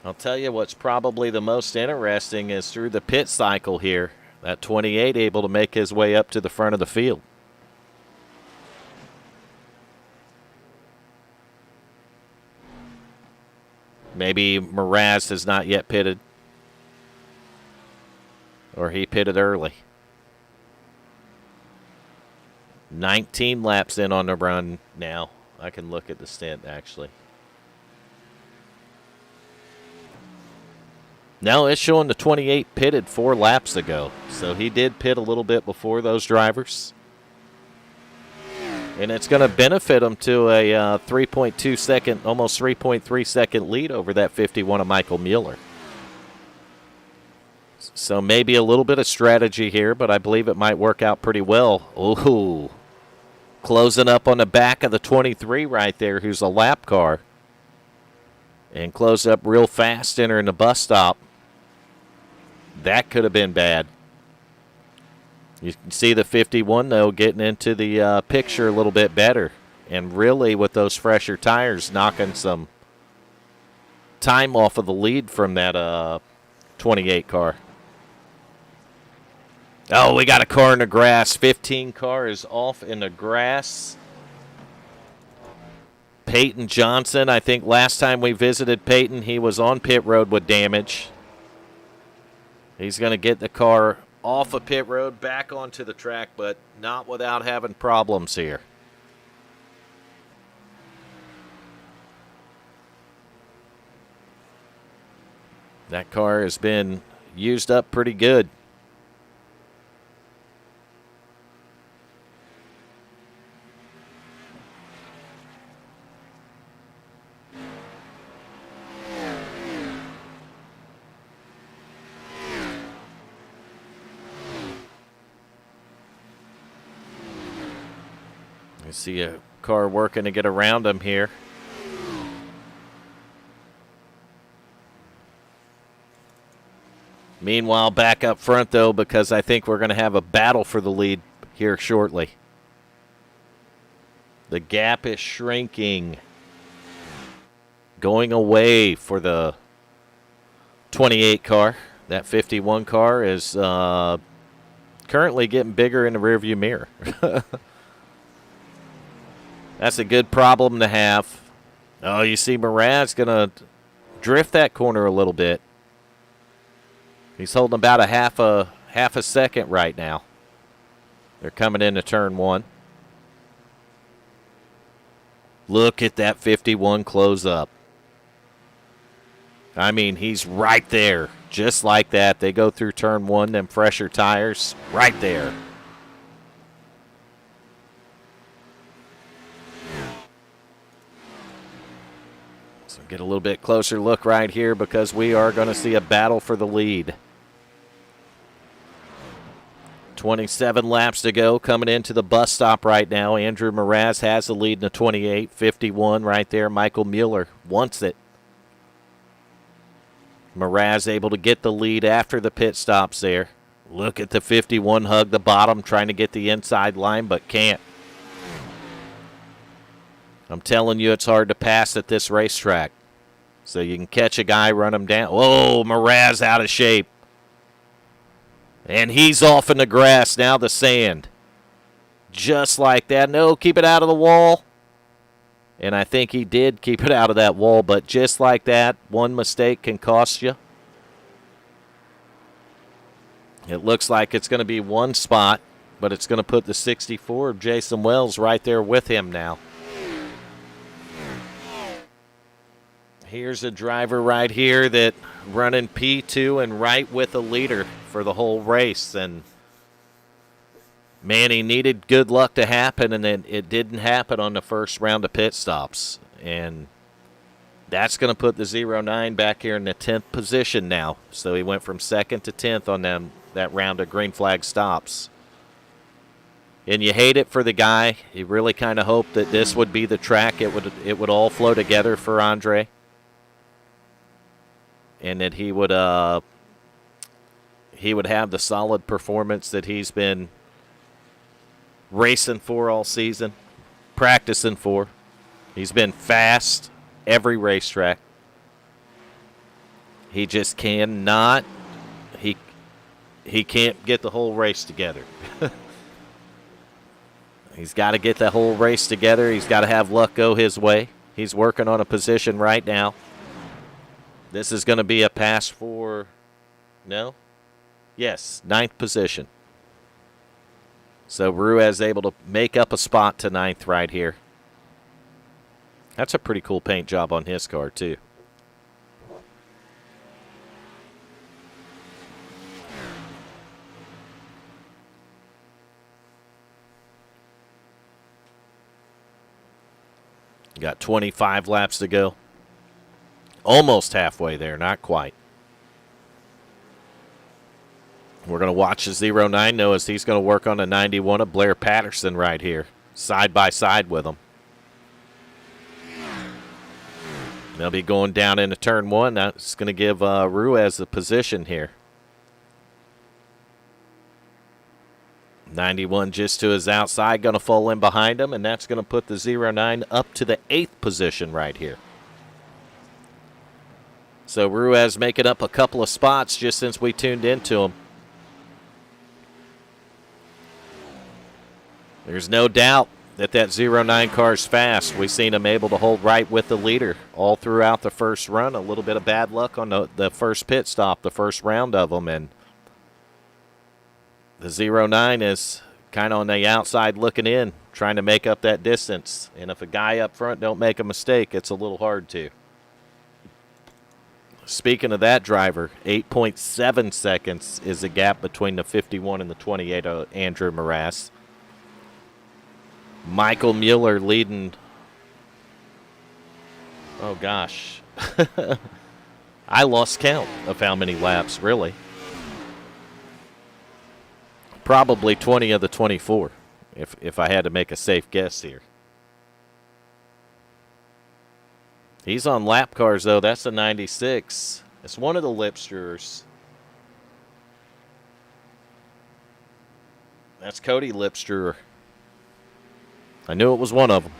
I'll tell you what's probably the most interesting is through the pit cycle here, that 28 able to make his way up to the front of the field. Maybe Mraz has not yet pitted. Or he pitted early. 19 laps in on the run now. I can look at the stint, actually. No, it's showing the 28 pitted 4 laps ago. So he did pit a little bit before those drivers. And it's going to benefit him to a 3.2 second, almost 3.3 second lead over that 51 of Michael Mueller. So maybe a little bit of strategy here, but I believe it might work out pretty well. Ooh, closing up on the back of the 23 right there, who's a lap car. And close up real fast, entering the bus stop. That could have been bad. You can see the 51, though, getting into the picture a little bit better. And really, with those fresher tires, knocking some time off of the lead from that 28 car. Oh, we got a car in the grass. 15 car is off in the grass. Peyton Johnson, I think last time we visited Peyton, he was on pit road with damage. He's going to get the car off of pit road, back onto the track, but not without having problems here. That car has been used up pretty good. You see a car working to get around him here. Meanwhile, back up front, though, because I think we're going to have a battle for the lead here shortly. The gap is shrinking. Going away for the 28 car. That 51 car is currently getting bigger in the rearview mirror. That's a good problem to have. Oh, you see Morad's going to drift that corner a little bit. He's holding about a half a second right now. They're coming into turn 1. Look at that 51 close up. I mean, he's right there. Just like that. They go through turn 1, them fresher tires. Right there. So get a little bit closer look right here because we are going to see a battle for the lead. 27 laps to go coming into the bus stop right now. Andrew Mraz has the lead in the 28. 51 right there. Michael Mueller wants it. Mraz able to get the lead after the pit stops there. Look at the 51 hug the bottom, trying to get the inside line, but can't. I'm telling you, it's hard to pass at this racetrack. So you can catch a guy, run him down. Whoa, Mraz out of shape. And he's off in the grass, now the sand. Just like that. No, keep it out of the wall. And I think he did keep it out of that wall, but just like that, one mistake can cost you. It looks like it's going to be one spot, but it's going to put the 64 of Jason Wells right there with him now. Here's a driver right here that running P2 and right with the leader for the whole race. And, man, he needed good luck to happen, and then it didn't happen on the first round of pit stops. And that's going to put the 09 back here in the 10th position now. So he went from 2nd to 10th on that round of green flag stops. And you hate it for the guy. You really kind of hope that this would be the track. It would all flow together for Andre. And that he would have the solid performance that he's been racing for all season, practicing for. He's been fast every racetrack. He just cannot. He can't get the whole race together. He's got to get the whole race together. He's got to have luck go his way. He's working on a position right now. This is going to be a pass for, no? Yes, 9th position. So Ruiz able to make up a spot to 9th right here. That's a pretty cool paint job on his car, too. Got 25 laps to go. Almost halfway there, not quite. We're going to watch the 09 know as he's going to work on the 91 of Blair Patterson right here, side by side with him. They'll be going down into turn 1. That's going to give Ruiz the position here. 91 just to his outside, going to fall in behind him, and that's going to put the 09 up to the 8th position right here. So Ruiz making up a couple of spots just since we tuned into him. There's no doubt that 09 car is fast. We've seen him able to hold right with the leader all throughout the first run. A little bit of bad luck on the first pit stop, the first round of them, and the 09 is kind of on the outside looking in, trying to make up that distance. And if a guy up front don't make a mistake, it's a little hard to. Speaking of that driver, 8.7 seconds is the gap between the 51 and the 28 of Andrew Mraz. Michael Mueller leading. Oh, gosh. I lost count of how many laps, really. Probably 20 of the 24, if I had to make a safe guess here. He's on lap cars, though. That's a 96. It's one of the Lipsters. That's Cody Lipstruer. I knew it was one of them.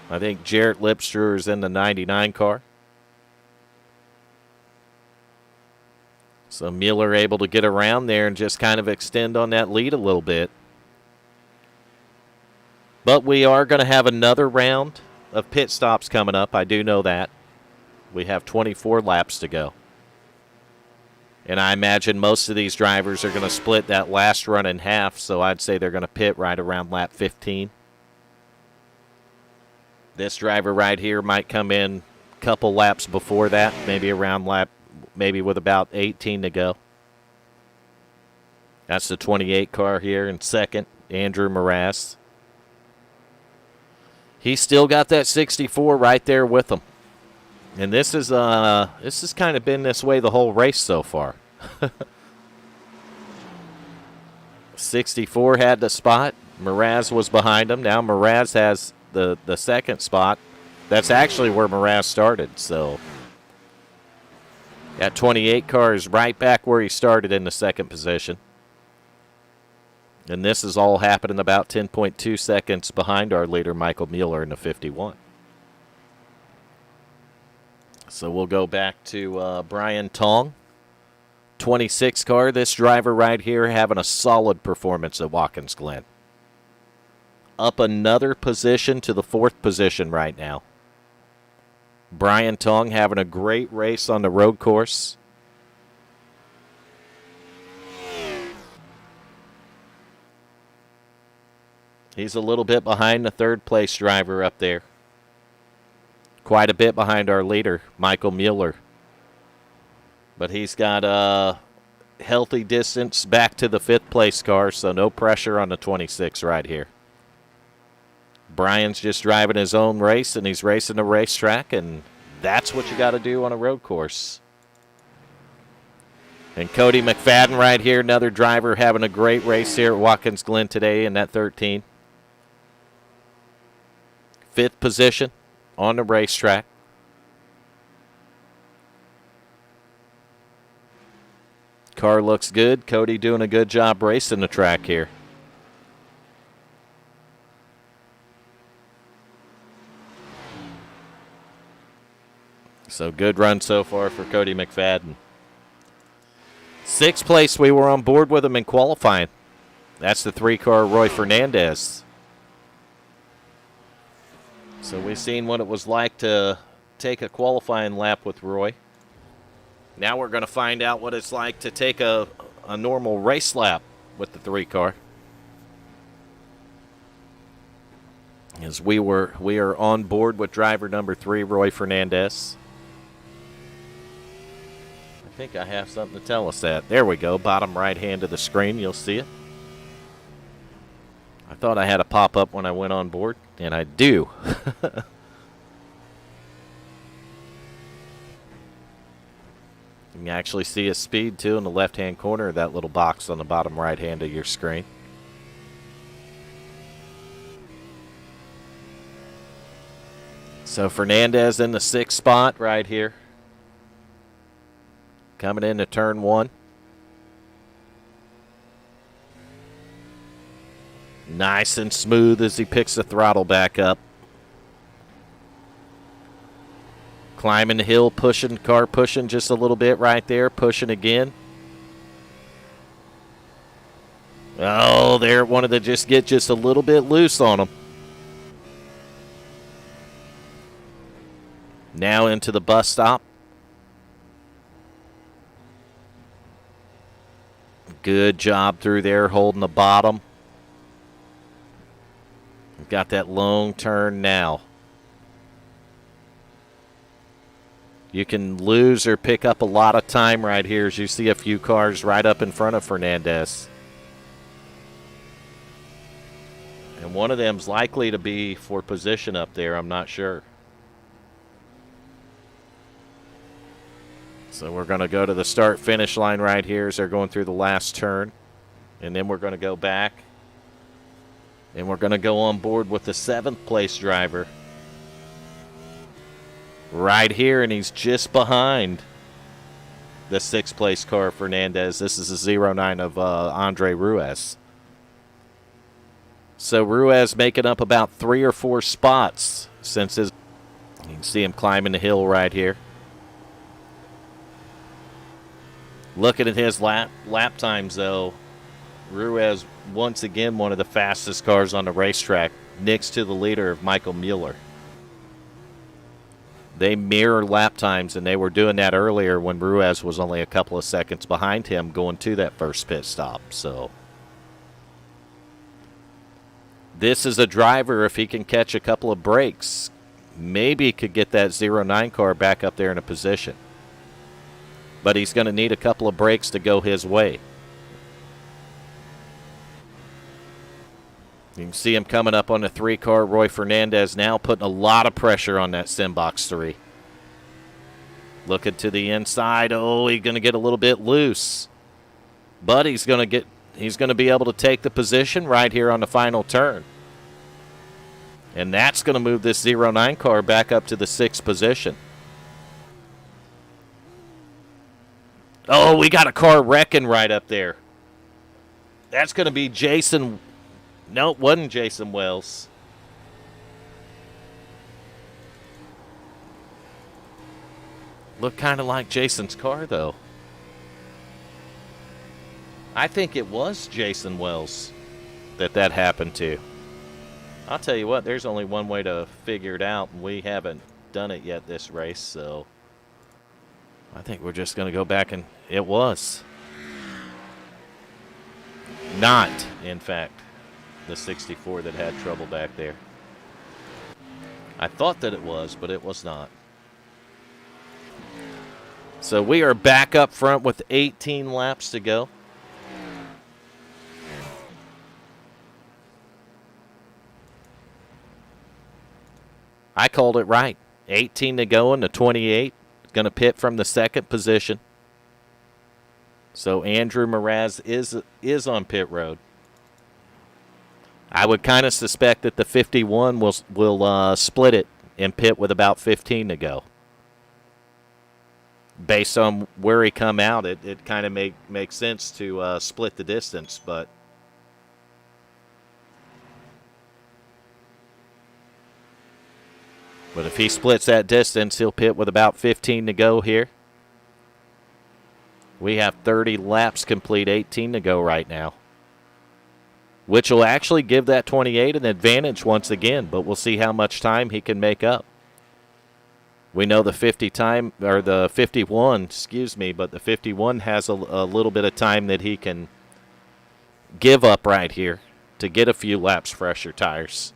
I think Jarrett Lipstruer is in the 99 car. So Mueller able to get around there and just kind of extend on that lead a little bit. But we are going to have another round of pit stops coming up. I do know that. We have 24 laps to go. And I imagine most of these drivers are going to split that last run in half, so I'd say they're going to pit right around lap 15. This driver right here might come in a couple laps before that, maybe around maybe with about 18 to go. That's the 28 car here in second, Andrew Moraz. He's still got that 64 right there with him. And this has kind of been this way the whole race so far. 64 had the spot. Moraz was behind him. Now Moraz has the second spot. That's actually where Moraz started. So that 28 car is right back where he started in the second position. And this is all happening about 10.2 seconds behind our leader, Michael Mueller, in the 51. So we'll go back to Brian Tong. 26 car, this driver right here having a solid performance at Watkins Glen. Up another position to the 4th position right now. Brian Tong having a great race on the road course. He's a little bit behind the 3rd place driver up there. Quite a bit behind our leader, Michael Mueller. But he's got a healthy distance back to the 5th place car, so no pressure on the 26 right here. Brian's just driving his own race, and he's racing the racetrack, and that's what you got to do on a road course. And Cody McFadden right here, another driver having a great race here at Watkins Glen today in that 13. 5th position on the racetrack. Car looks good. Cody doing a good job racing the track here. So good run so far for Cody McFadden. 6th place, we were on board with him in qualifying. That's the 3-car Roy Fernandez. So we've seen what it was like to take a qualifying lap with Roy. Now we're going to find out what it's like to take a normal race lap with the 3-car. As we are on board with driver number 3, Roy Fernandez. I think I have something to tell us that. There we go, bottom right hand of the screen, you'll see it. I thought I had a pop-up when I went on board, and I do. You can actually see his speed, too, in the left-hand corner of that little box on the bottom right hand of your screen. So Fernandez in the 6th spot right here. Coming into turn 1. Nice and smooth as he picks the throttle back up. Climbing the hill, car pushing just a little bit right there, pushing again. Oh, there, wanted to just get just a little bit loose on him. Now into the bus stop. Good job through there, holding the bottom. Got that long turn now. You can lose or pick up a lot of time right here as you see a few cars right up in front of Fernandez. And one of them's likely to be for position up there, I'm not sure. So we're going to go to the start-finish line right here as they're going through the last turn. And then we're going to go back. And we're going to go on board with the 7th place driver. Right here, and he's just behind the 6th place car, Fernandez. This is a 09 of Andre Ruiz. So Ruiz making up about 3 or 4 spots since his. You can see him climbing the hill right here. Looking at his lap times, though, Ruiz once again one of the fastest cars on the racetrack, next to the leader of Michael Mueller. They mirror lap times, and they were doing that earlier when Ruiz was only a couple of seconds behind him going to that first pit stop. So this is a driver, if he can catch a couple of breaks, maybe could get that 09 car back up there in a position. But he's going to need a couple of breaks to go his way. You can see him coming up on the 3 car. Roy Fernandez now putting a lot of pressure on that Simbox 3. Looking to the inside. Oh, he's going to get a little bit loose. But he's going to be able to take the position right here on the final turn. And that's going to move this 09 car back up to the 6th position. Oh, we got a car wrecking right up there. That's going to be Jason. No, it wasn't Jason Wells. Looked kind of like Jason's car, though. I think it was Jason Wells that happened to. I'll tell you what, there's only one way to figure it out, and we haven't done it yet this race, so I think we're just going to go back, and it was not, in fact, the 64 that had trouble back there. I thought that it was, but it was not. So we are back up front with 18 laps to go. I called it right. 18 to go in the 28. Going to pit from the 2nd position. So Andrew Mraz is on pit road. I would kind of suspect that the 51 will split it and pit with about 15 to go. Based on where he come out, it kind of makes sense to split the distance, but if he splits that distance, he'll pit with about 15 to go here. We have 30 laps complete, 18 to go right now, which will actually give that 28 an advantage once again, but we'll see how much time he can make up. We know the 51, but the 51 has a little bit of time that he can give up right here to get a few laps fresher tires.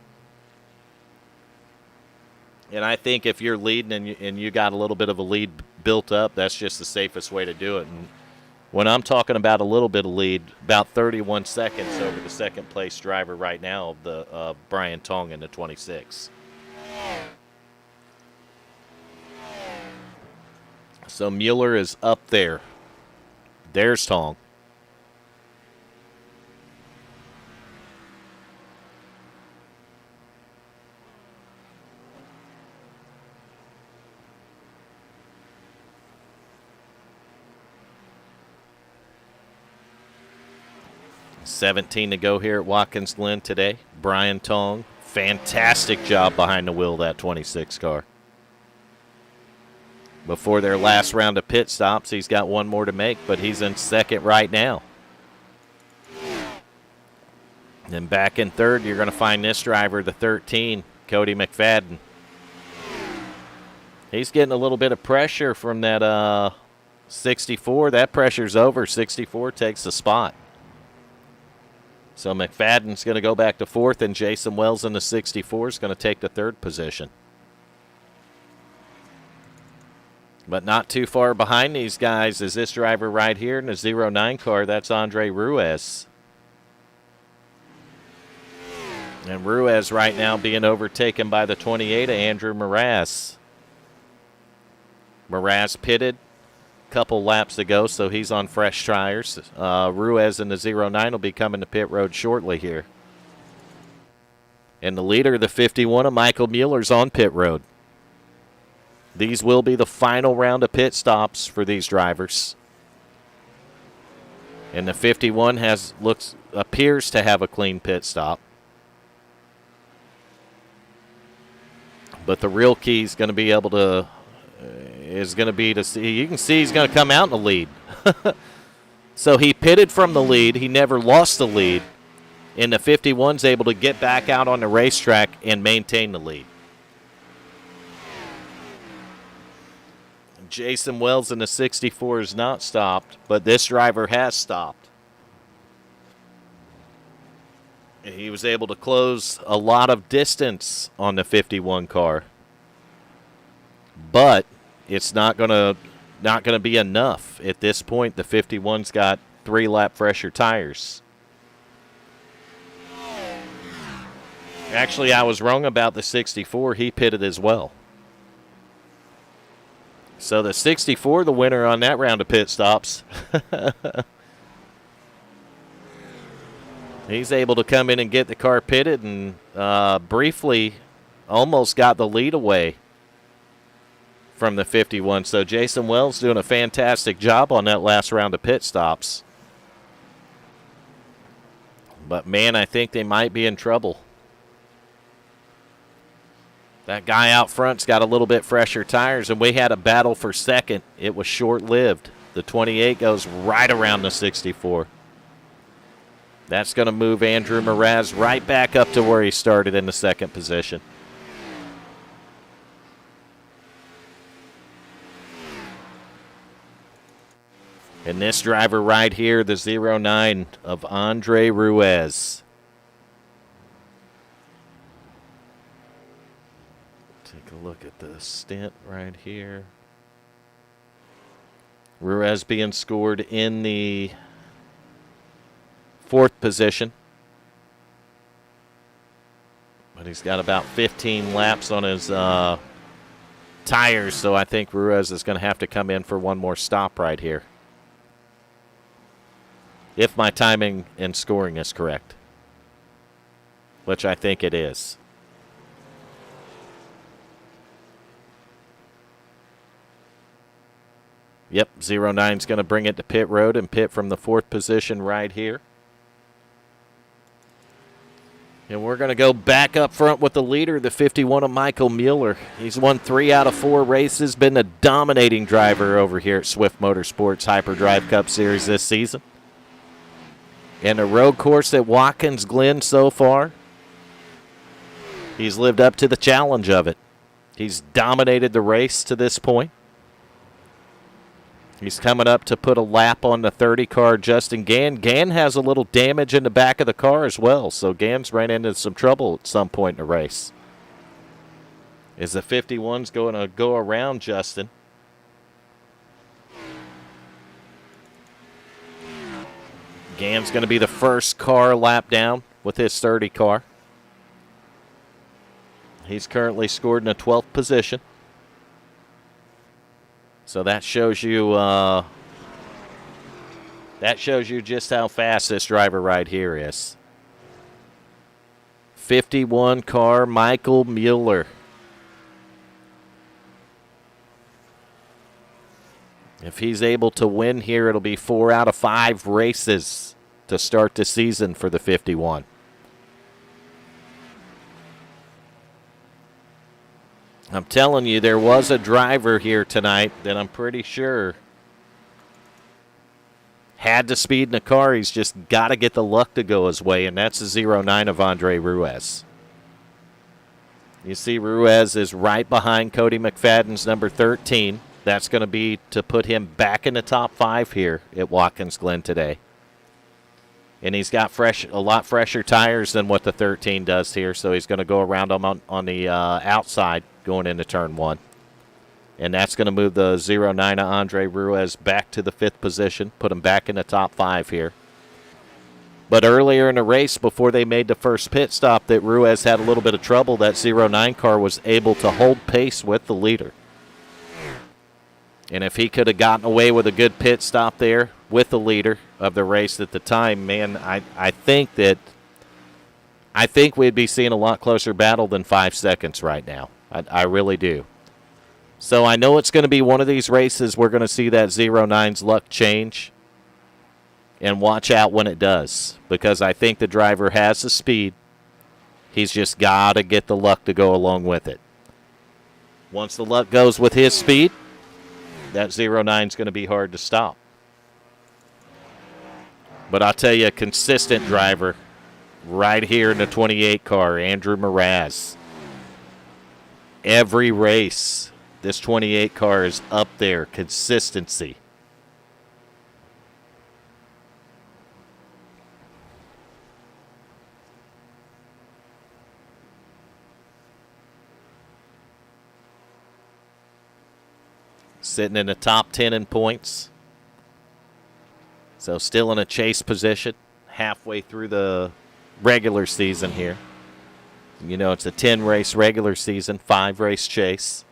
And I think if you're leading and you got a little bit of a lead built up, that's just the safest way to do it. And when I'm talking about a little bit of lead, about 31 seconds over the 2nd place driver right now, the Brian Tong in the 26. So Mueller is up there. There's Tong. $17 to go here at Watkins Glen today. Brian Tong, fantastic job behind the wheel of that 26 car. Before their last round of pit stops, he's got one more to make, but he's in 2nd right now. Then back in 3rd, you're going to find this driver, the 13, Cody McFadden. He's getting a little bit of pressure from that 64. That pressure's over. 64 takes the spot. So McFadden's going to go back to 4th, and Jason Wells in the 64 is going to take the 3rd position. But not too far behind these guys is this driver right here in the 09 car. That's Andre Ruiz. And Ruiz right now being overtaken by the 28 of Andrew Mraz. Mraz pitted a couple laps ago, so he's on fresh tires. Ruiz in the 09 will be coming to pit road shortly here. And the leader of the 51 of Michael Mueller's on pit road. These will be the final round of pit stops for these drivers. And the 51 appears to have a clean pit stop. But the real key is going to be able to see. You can see he's going to come out in the lead. So he pitted from the lead. He never lost the lead. And the 51's able to get back out on the racetrack and maintain the lead. Jason Wells in the 64 is not stopped, but this driver has stopped. He was able to close a lot of distance on the 51 car. But it's not gonna be enough. At this point, the 51's got 3-lap fresher tires. Actually, I was wrong about the 64. He pitted as well. So the 64, the winner on that round of pit stops. He's able to come in and get the car pitted and briefly almost got the lead away from the 51. So Jason Wells doing a fantastic job on that last round of pit stops. But, man, I think they might be in trouble. That guy out front's got a little bit fresher tires, and we had a battle for second. It was short-lived. The 28 goes right around the 64. That's going to move Andrew Mraz right back up to where he started in the second position. And this driver right here, the 09 of Andre Ruiz. Take a look at the stint right here. Ruiz being scored in the 4th position. But he's got about 15 laps on his tires, so I think Ruiz is going to have to come in for one more stop right here. If my timing and scoring is correct, which I think it is. Yep, 09's going to bring it to pit road and pit from the 4th position right here. And we're going to go back up front with the leader, the 51 of Michael Mueller. He's won 3 out of 4 races, been a dominating driver over here at Swift Motorsports Hyperdrive Cup Series this season. And a road course at Watkins, Glen so far, he's lived up to the challenge of it. He's dominated the race to this point. He's coming up to put a lap on the 30 car, Justin Gann. Gann has a little damage in the back of the car as well, so Gann's ran into some trouble at some point in the race. Is the 51's going to go around Justin? Gann's going to be the first car lap down with his 30 car. He's currently scored in the 12th position. So that shows you just how fast this driver right here is. 51 car Michael Mueller. If he's able to win here, it'll be 4 out of 5 races to start the season for the 51. I'm telling you, there was a driver here tonight that I'm pretty sure had the speed in the car. He's just got to get the luck to go his way, and that's the 09 of Andre Ruiz. You see Ruiz is right behind Cody McFadden's number 13. That's going to be to put him back in the top 5 here at Watkins Glen today. And he's got a lot fresher tires than what the 13 does here, so he's going to go around him on the outside going into turn 1. And that's going to move the 09 of Andre Ruiz back to the 5th position, put him back in the top 5 here. But earlier in the race, before they made the first pit stop, that Ruiz had a little bit of trouble. That 09 car was able to hold pace with the leader. And if he could have gotten away with a good pit stop there with the leader of the race at the time, man, I think we'd be seeing a lot closer battle than 5 seconds right now. I really do. So I know it's going to be one of these races we're going to see that 09's luck change. And watch out when it does, because I think the driver has the speed. He's just got to get the luck to go along with it. Once the luck goes with his speed, that 09 is going to be hard to stop. But I'll tell you, a consistent driver right here in the 28 car, Andrew Mraz. Every race, this 28 car is up there. Consistency. Sitting in the top 10 in points. So still in a chase position halfway through the regular season here. You know, it's a 10-race regular season, 5-race chase.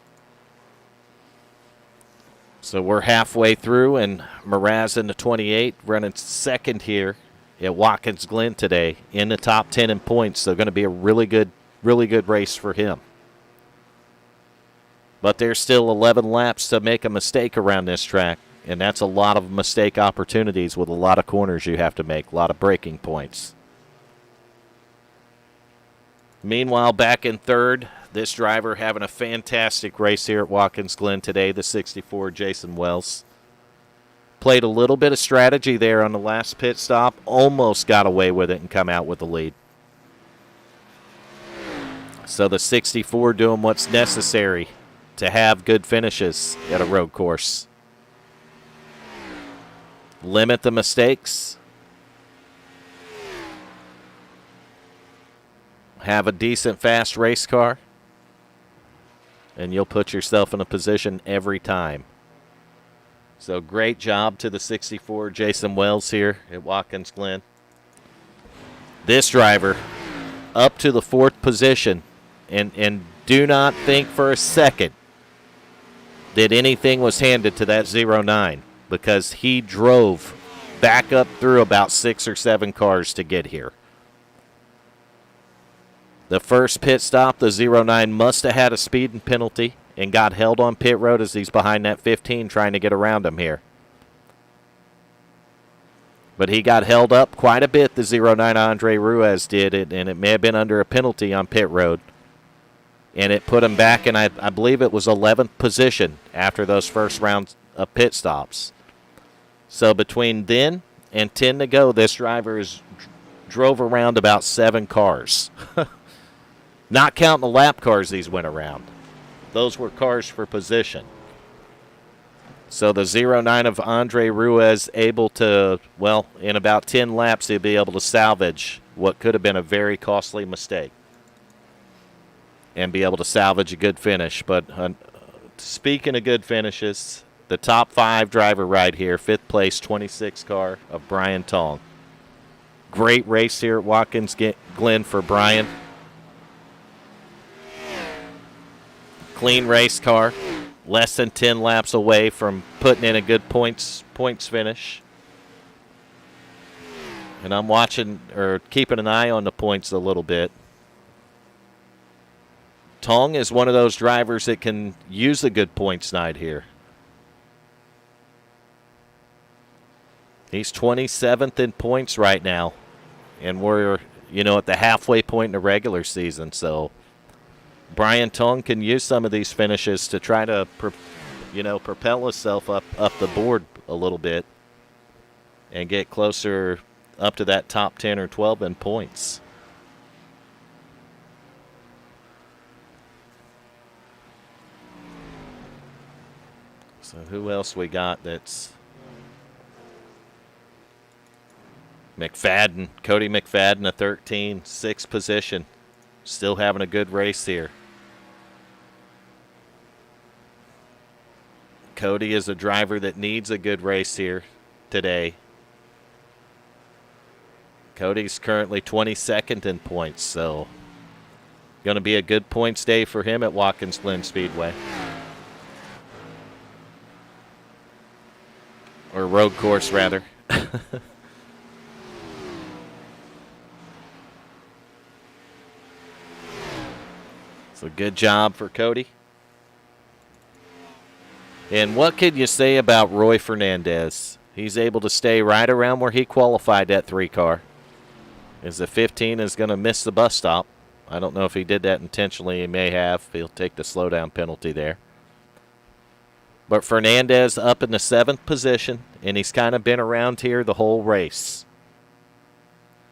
So we're halfway through, and Mraz in the 28 running second here at Watkins Glen today in the top 10 in points. So going to be a really good race for him. But there's still 11 laps to make a mistake around this track, and that's a lot of mistake opportunities with a lot of corners you have to make, a lot of braking points. Meanwhile, back in third, this driver having a fantastic race here at Watkins Glen today, the 64 Jason Wells. Played a little bit of strategy there on the last pit stop, almost got away with it and come out with the lead. So the 64 doing what's necessary to have good finishes at a road course. Limit the mistakes. Have a decent, fast race car, and you'll put yourself in a position every time. So great job to the 64 Jason Wells here at Watkins Glen. This driver up to the 4th position, and do not think for a second that anything was handed to that 09, because he drove back up through about 6 or 7 cars to get here. The first pit stop, the 09 must have had a speeding penalty and got held on pit road as he's behind that 15 trying to get around him here. But he got held up quite a bit, the 09 Andre Ruiz did, and it may have been under a penalty on pit road. And it put him back in, I believe it was 11th position after those first rounds of pit stops. So between then and 10 to go, this driver drove around about 7 cars. Not counting the lap cars these went around. Those were cars for position. So the 09 of Andre Ruiz able to, well, in about 10 laps, he'll be able to salvage what could have been a very costly mistake and be able to salvage a good finish. But speaking of good finishes, the top 5 driver right here, 5th place, 26 car of Brian Tong. Great race here at Watkins Glen for Brian. Clean race car, less than 10 laps away from putting in a good points finish. And I'm watching or keeping an eye on the points a little bit. Tong is one of those drivers that can use a good points night here. He's 27th in points right now, and we're, at the halfway point in the regular season, so Brian Tong can use some of these finishes to try to, propel himself up the board a little bit and get closer up to that top 10 or 12 in points. So who else we got that's McFadden, Cody McFadden, a 13, 6th position. Still having a good race here. Cody is a driver that needs a good race here today. Cody's currently 22nd in points, so going to be a good points day for him at Watkins Glen Speedway. Or road course, rather. So good job for Cody. And what could you say about Roy Fernandez? He's able to stay right around where he qualified that 3 car. As the 15 is going to miss the bus stop. I don't know if he did that intentionally. He may have. He'll take the slowdown penalty there. But Fernandez up in the 7th position, and he's kind of been around here the whole race.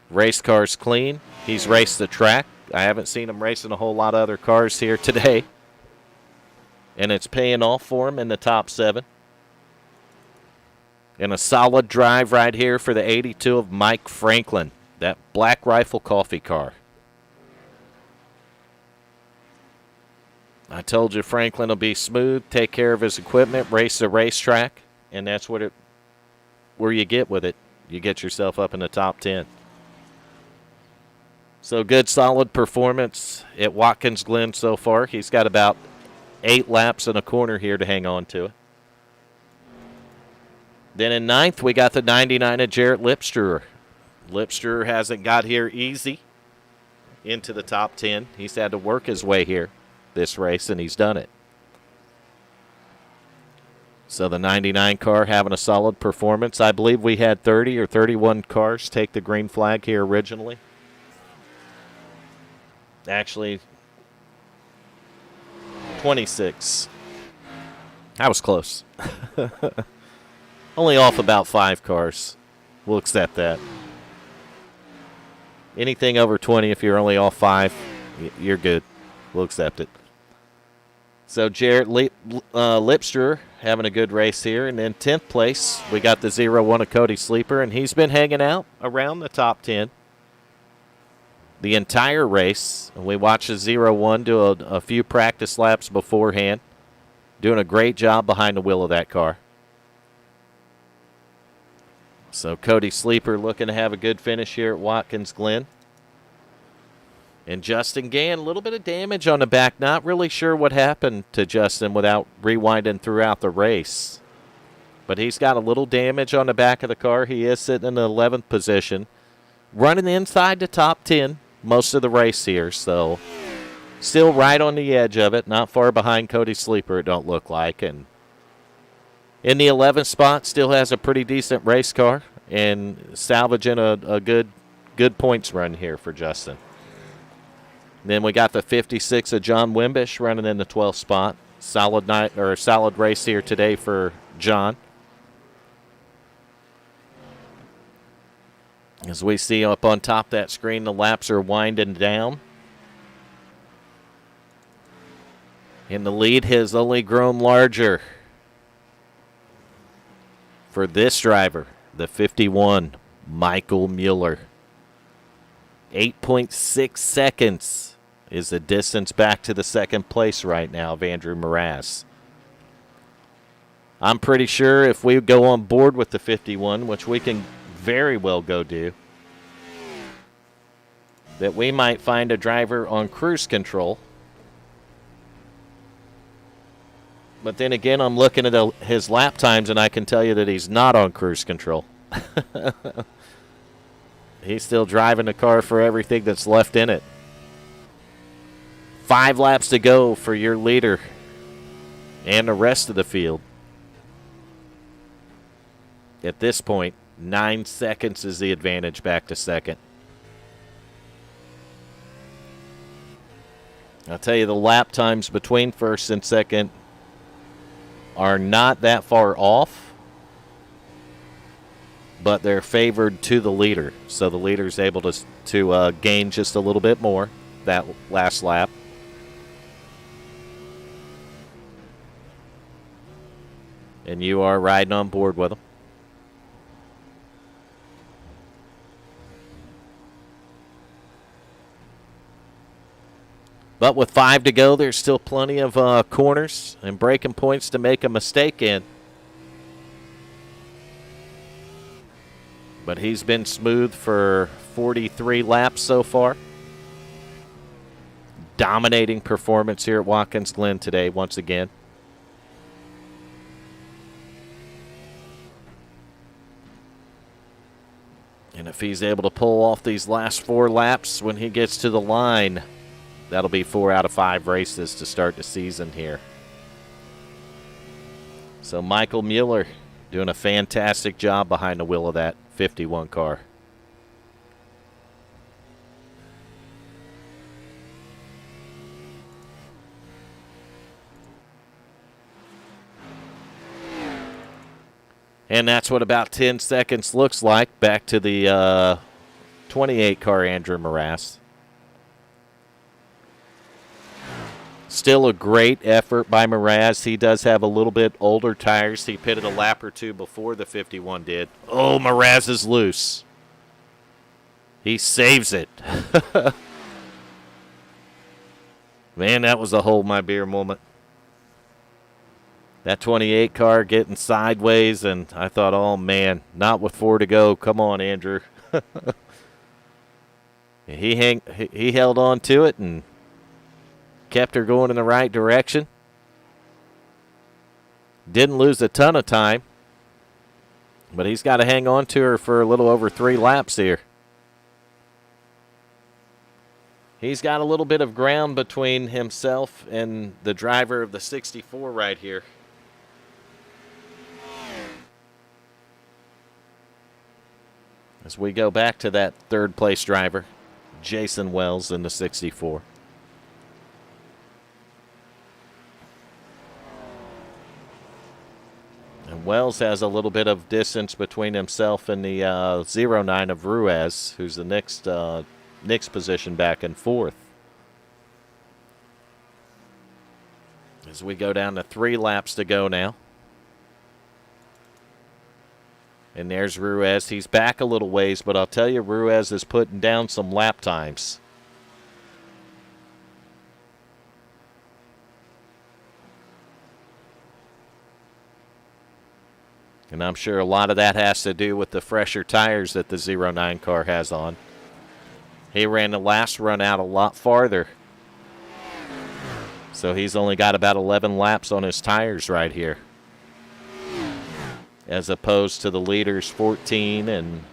Race car's clean. He's raced the track. I haven't seen him racing a whole lot of other cars here today. And it's paying off for him in the top 7. And a solid drive right here for the 82 of Mike Franklin, that Black Rifle coffee car. I told you Franklin will be smooth, take care of his equipment, race the racetrack, and that's where you get with it. You get yourself up in the top 10. So good, solid performance at Watkins Glen so far. He's got about 8 laps in a corner here to hang on to it. Then in 9th, we got the 99 of Jarrett Lipstruer. Lipstruer hasn't got here easy into the top 10. He's had to work his way here this race, and he's done it. So the 99 car having a solid performance. I believe we had 30 or 31 cars take the green flag here originally. Actually, 26. I was close. Only off about 5 cars. We'll accept that. Anything over 20, if you're only off 5, you're good. We'll accept it. So Jarrett Lipstruer having a good race here. And in 10th place, we got the 0-1 of Cody Sleeper, and he's been hanging out around the top 10 the entire race. We watched the 0-1 do a few practice laps beforehand. Doing a great job behind the wheel of that car. So Cody Sleeper looking to have a good finish here at Watkins Glen. And Justin Gann, a little bit of damage on the back. Not really sure what happened to Justin without rewinding throughout the race. But he's got a little damage on the back of the car. He is sitting in the 11th position. Running inside the top 10 most of the race here. So still right on the edge of it. Not far behind Cody Sleeper, it don't look like. And in the 11th spot, still has a pretty decent race car. And salvaging a good points run here for Justin. Then we got the 56 of John Wimbish running in the 12th spot. Solid night or a solid race here today for John. As we see up on top of that screen, the laps are winding down. And the lead has only grown larger for this driver, the 51, Michael Mueller. 8.6 seconds is the distance back to the second place right now of Andrew Mraz. I'm pretty sure if we go on board with the 51, which we can very well go do, that we might find a driver on cruise control. But then again, I'm looking at his lap times, and I can tell you that he's not on cruise control. He's still driving the car for everything that's left in it. 5 laps to go for your leader and the rest of the field. At this point, 9 seconds is the advantage back to second. I'll tell you, the lap times between first and second are not that far off, but they're favored to the leader. So the leader's able to gain just a little bit more that last lap. And you are riding on board with them. But with 5 to go, there's still plenty of corners and braking points to make a mistake in. But he's been smooth for 43 laps so far. Dominating performance here at Watkins Glen today once again. And if he's able to pull off these last 4 laps when he gets to the line, that'll be 4 out of 5 races to start the season here. So Michael Mueller doing a fantastic job behind the wheel of that 51 car. And that's what about 10 seconds looks like. Back to the 28 car, Andrew Morass. Still a great effort by Morass. He does have a little bit older tires. He pitted a lap or two before the 51 did. Oh, Morass is loose. He saves it. Man, that was a hold my beer moment. That 28 car getting sideways, and I thought, oh, man, not with 4 to go. Come on, Andrew. He held on to it and kept her going in the right direction. Didn't lose a ton of time, but he's got to hang on to her for a little over 3 laps here. He's got a little bit of ground between himself and the driver of the 64 right here. As we go back to that third-place driver, Jason Wells in the 64. And Wells has a little bit of distance between himself and the 09 of Ruiz, who's the next position back and forth. As we go down to 3 laps to go now. And there's Ruiz. He's back a little ways, but I'll tell you, Ruiz is putting down some lap times. And I'm sure a lot of that has to do with the fresher tires that the 09 car has on. He ran the last run out a lot farther. So he's only got about 11 laps on his tires right here, as opposed to the leaders 14 and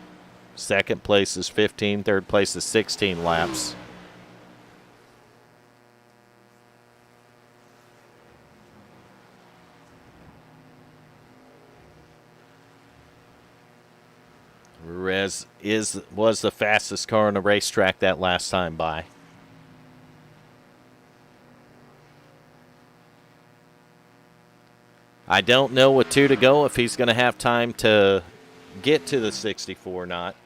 second place is 15, third place is 16 laps. Ruiz was the fastest car on the racetrack that last time by. I don't know with 2 to go if he's going to have time to get to the 64 or not.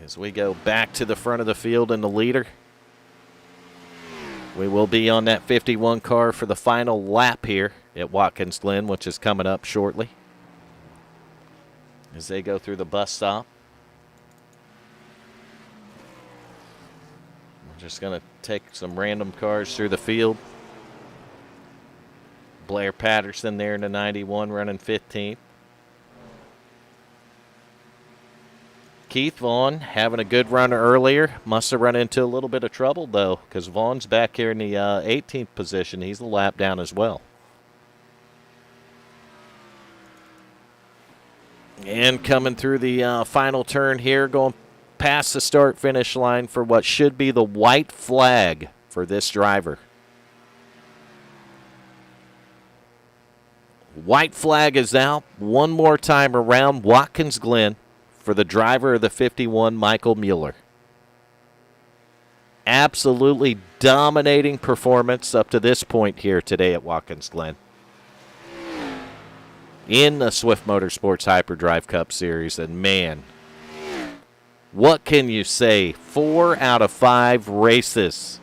As we go back to the front of the field in the leader, we will be on that 51 car for the final lap here at Watkins Glen, which is coming up shortly, as they go through the bus stop. Just going to take some random cars through the field. Blair Patterson there in the 91 running 15th. Keith Vaughn having a good run earlier. Must have run into a little bit of trouble, though, because Vaughn's back here in the 18th position. He's a lap down as well. And coming through the final turn here, going past the start-finish line for what should be the white flag for this driver. White flag is out one more time around Watkins Glen for the driver of the 51, Michael Mueller. Absolutely dominating performance up to this point here today at Watkins Glen in the Swift Motorsports Hyperdrive Cup Series. And man, what can you say? 4 out of 5 races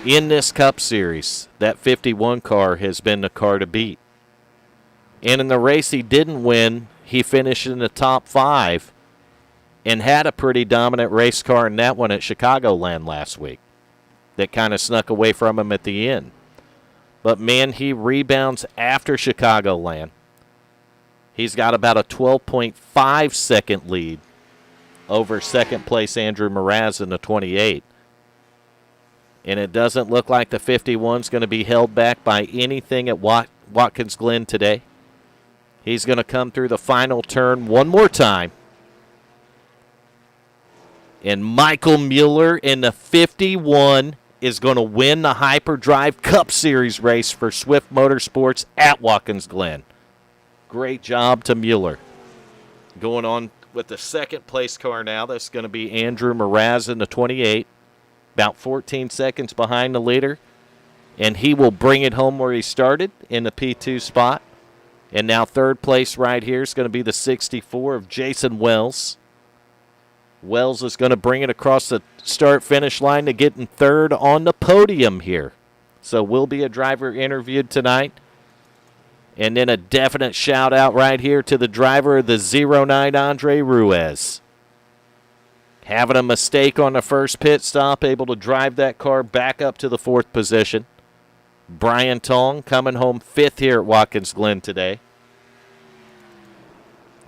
in this Cup Series, that 51 car has been the car to beat. And in the race he didn't win, he finished in the top 5 and had a pretty dominant race car in that one at Chicagoland last week that kind of snuck away from him at the end. But, man, he rebounds after Chicagoland. He's got about a 12.5 second lead over second place Andrew Moraz in the 28. And it doesn't look like the 51's going to be held back by anything at Watkins Glen today. He's going to come through the final turn one more time. And Michael Mueller in the 51 is going to win the Hyperdrive Cup Series race for Swift Motorsports at Watkins Glen. Great job to Mueller. Going on with the second place car now, that's going to be Andrew Moraz in the 28. about 14 seconds behind the leader. And he will bring it home where he started in the P2 spot. And now third place right here is going to be the 64 of Jason Wells. Wells is going to bring it across the start-finish line to get in third on the podium here. So will be a driver interviewed tonight. And then a definite shout-out right here to the driver of the 09, Andre Ruiz. Having a mistake on the first pit stop, able to drive that car back up to the fourth position. Brian Tong coming home fifth here at Watkins Glen today.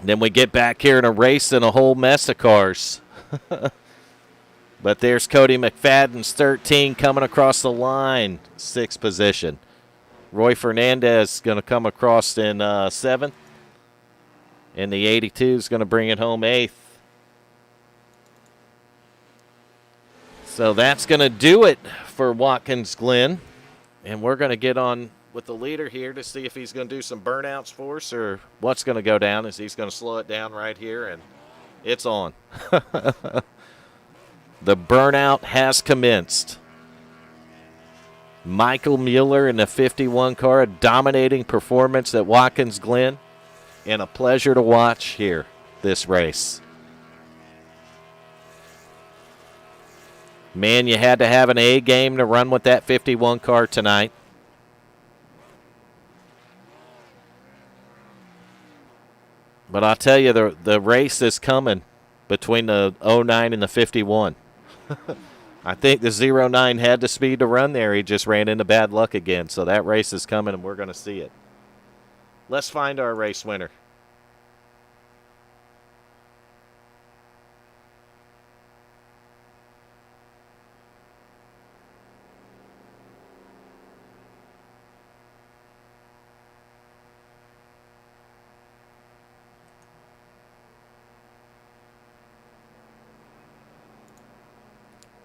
Then we get back here in a race and a whole mess of cars. But there's Cody McFadden's 13 coming across the line, sixth position. Roy Fernandez going to come across in seventh. And the 82 is going to bring it home eighth. So that's going to do it for Watkins Glen. And we're going to get on with the leader here to see if he's going to do some burnouts for us or what's going to go down. Is he's going to slow it down right here, and it's on. The burnout has commenced. Michael Mueller in the 51 car, a dominating performance at Watkins Glen, and a pleasure to watch here this race. Man, you had to have an A game to run with that 51 car tonight. But I'll tell you, the race is coming between the 09 and the 51. I think the 09 had the speed to run there. He just ran into bad luck again. So that race is coming, and we're going to see it. Let's find our race winner.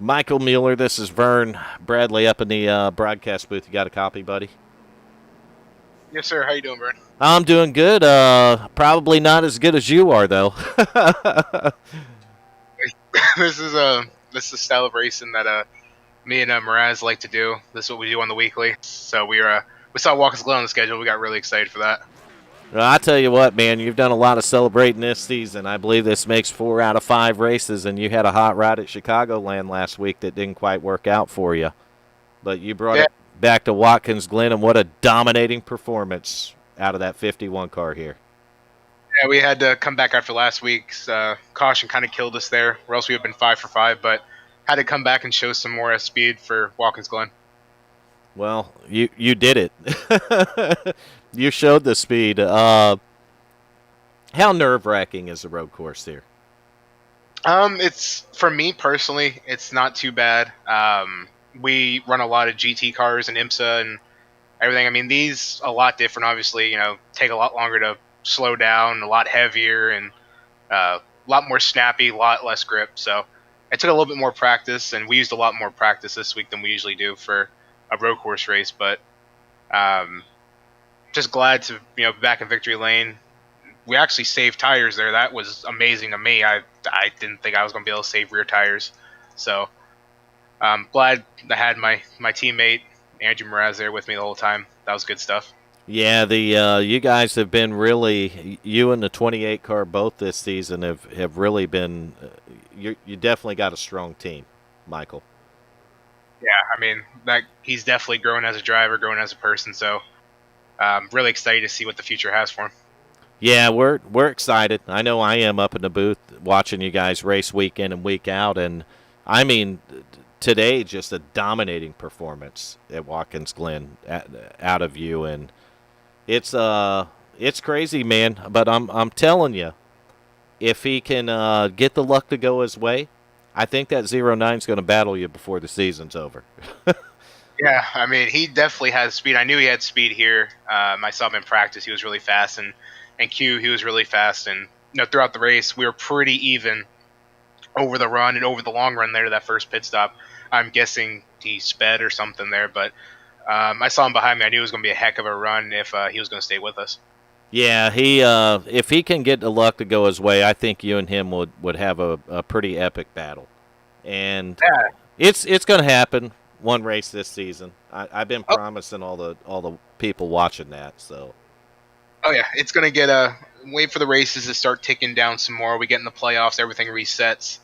Michael Mueller, this is Vern Bradley up in the broadcast booth. You got a copy, buddy? Yes, sir. How you doing, Vern? I'm doing good. Probably not as good as you are, though. This is the style of racing that me and Mraz like to do. This is what we do on the weekly. So we saw Watkins Glen on the schedule. We got really excited for that. Well, I tell you what, man, you've done a lot of celebrating this season. I believe this makes 4 out of 5 races, and you had a hot ride at Chicagoland last week that didn't quite work out for you. But you brought it back to Watkins Glen, and what a dominating performance out of that 51 car here. Yeah, we had to come back after last week's caution kind of killed us there, or else we would have been 5 for 5, but had to come back and show some more speed for Watkins Glen. Well, you did it. You showed the speed. How nerve-wracking is the road course here? It's, for me personally, it's not too bad. We run a lot of GT cars and IMSA and everything. I mean, these a lot different, obviously, take a lot longer to slow down, a lot heavier, and a lot more snappy, a lot less grip. So it took a little bit more practice, and we used a lot more practice this week than we usually do for a road course race. But just glad to be back in victory lane. We actually saved tires there. That was amazing to me. I didn't think I was going to be able to save rear tires. So I'm glad I had my teammate Andrew Mraz there with me the whole time. That was good stuff. Yeah, you guys have been really, you and the 28 car both this season have really been, you definitely got a strong team, Michael. Yeah, I mean, he's definitely grown as a driver, grown as a person, so I'm really excited to see what the future has for him. Yeah, we're excited. I know I am up in the booth watching you guys race week in and week out, and I mean, today just a dominating performance at Watkins Glen out of you, and it's crazy, man. But I'm telling you, if he can get the luck to go his way, I think that 09 is going to battle you before the season's over. Yeah, I mean, he definitely has speed. I knew he had speed here. I saw him in practice. He was really fast, and Q, he was really fast. And throughout the race, we were pretty even over the run and over the long run there to that first pit stop. I'm guessing he sped or something there, but I saw him behind me. I knew it was going to be a heck of a run if he was going to stay with us. Yeah, if he can get the luck to go his way, I think you and him would have a pretty epic battle. And It's going to happen one race this season. I've been Oh, promising all the people watching that. So oh yeah, it's gonna get wait for the races to start ticking down some more. We get in the playoffs, everything resets.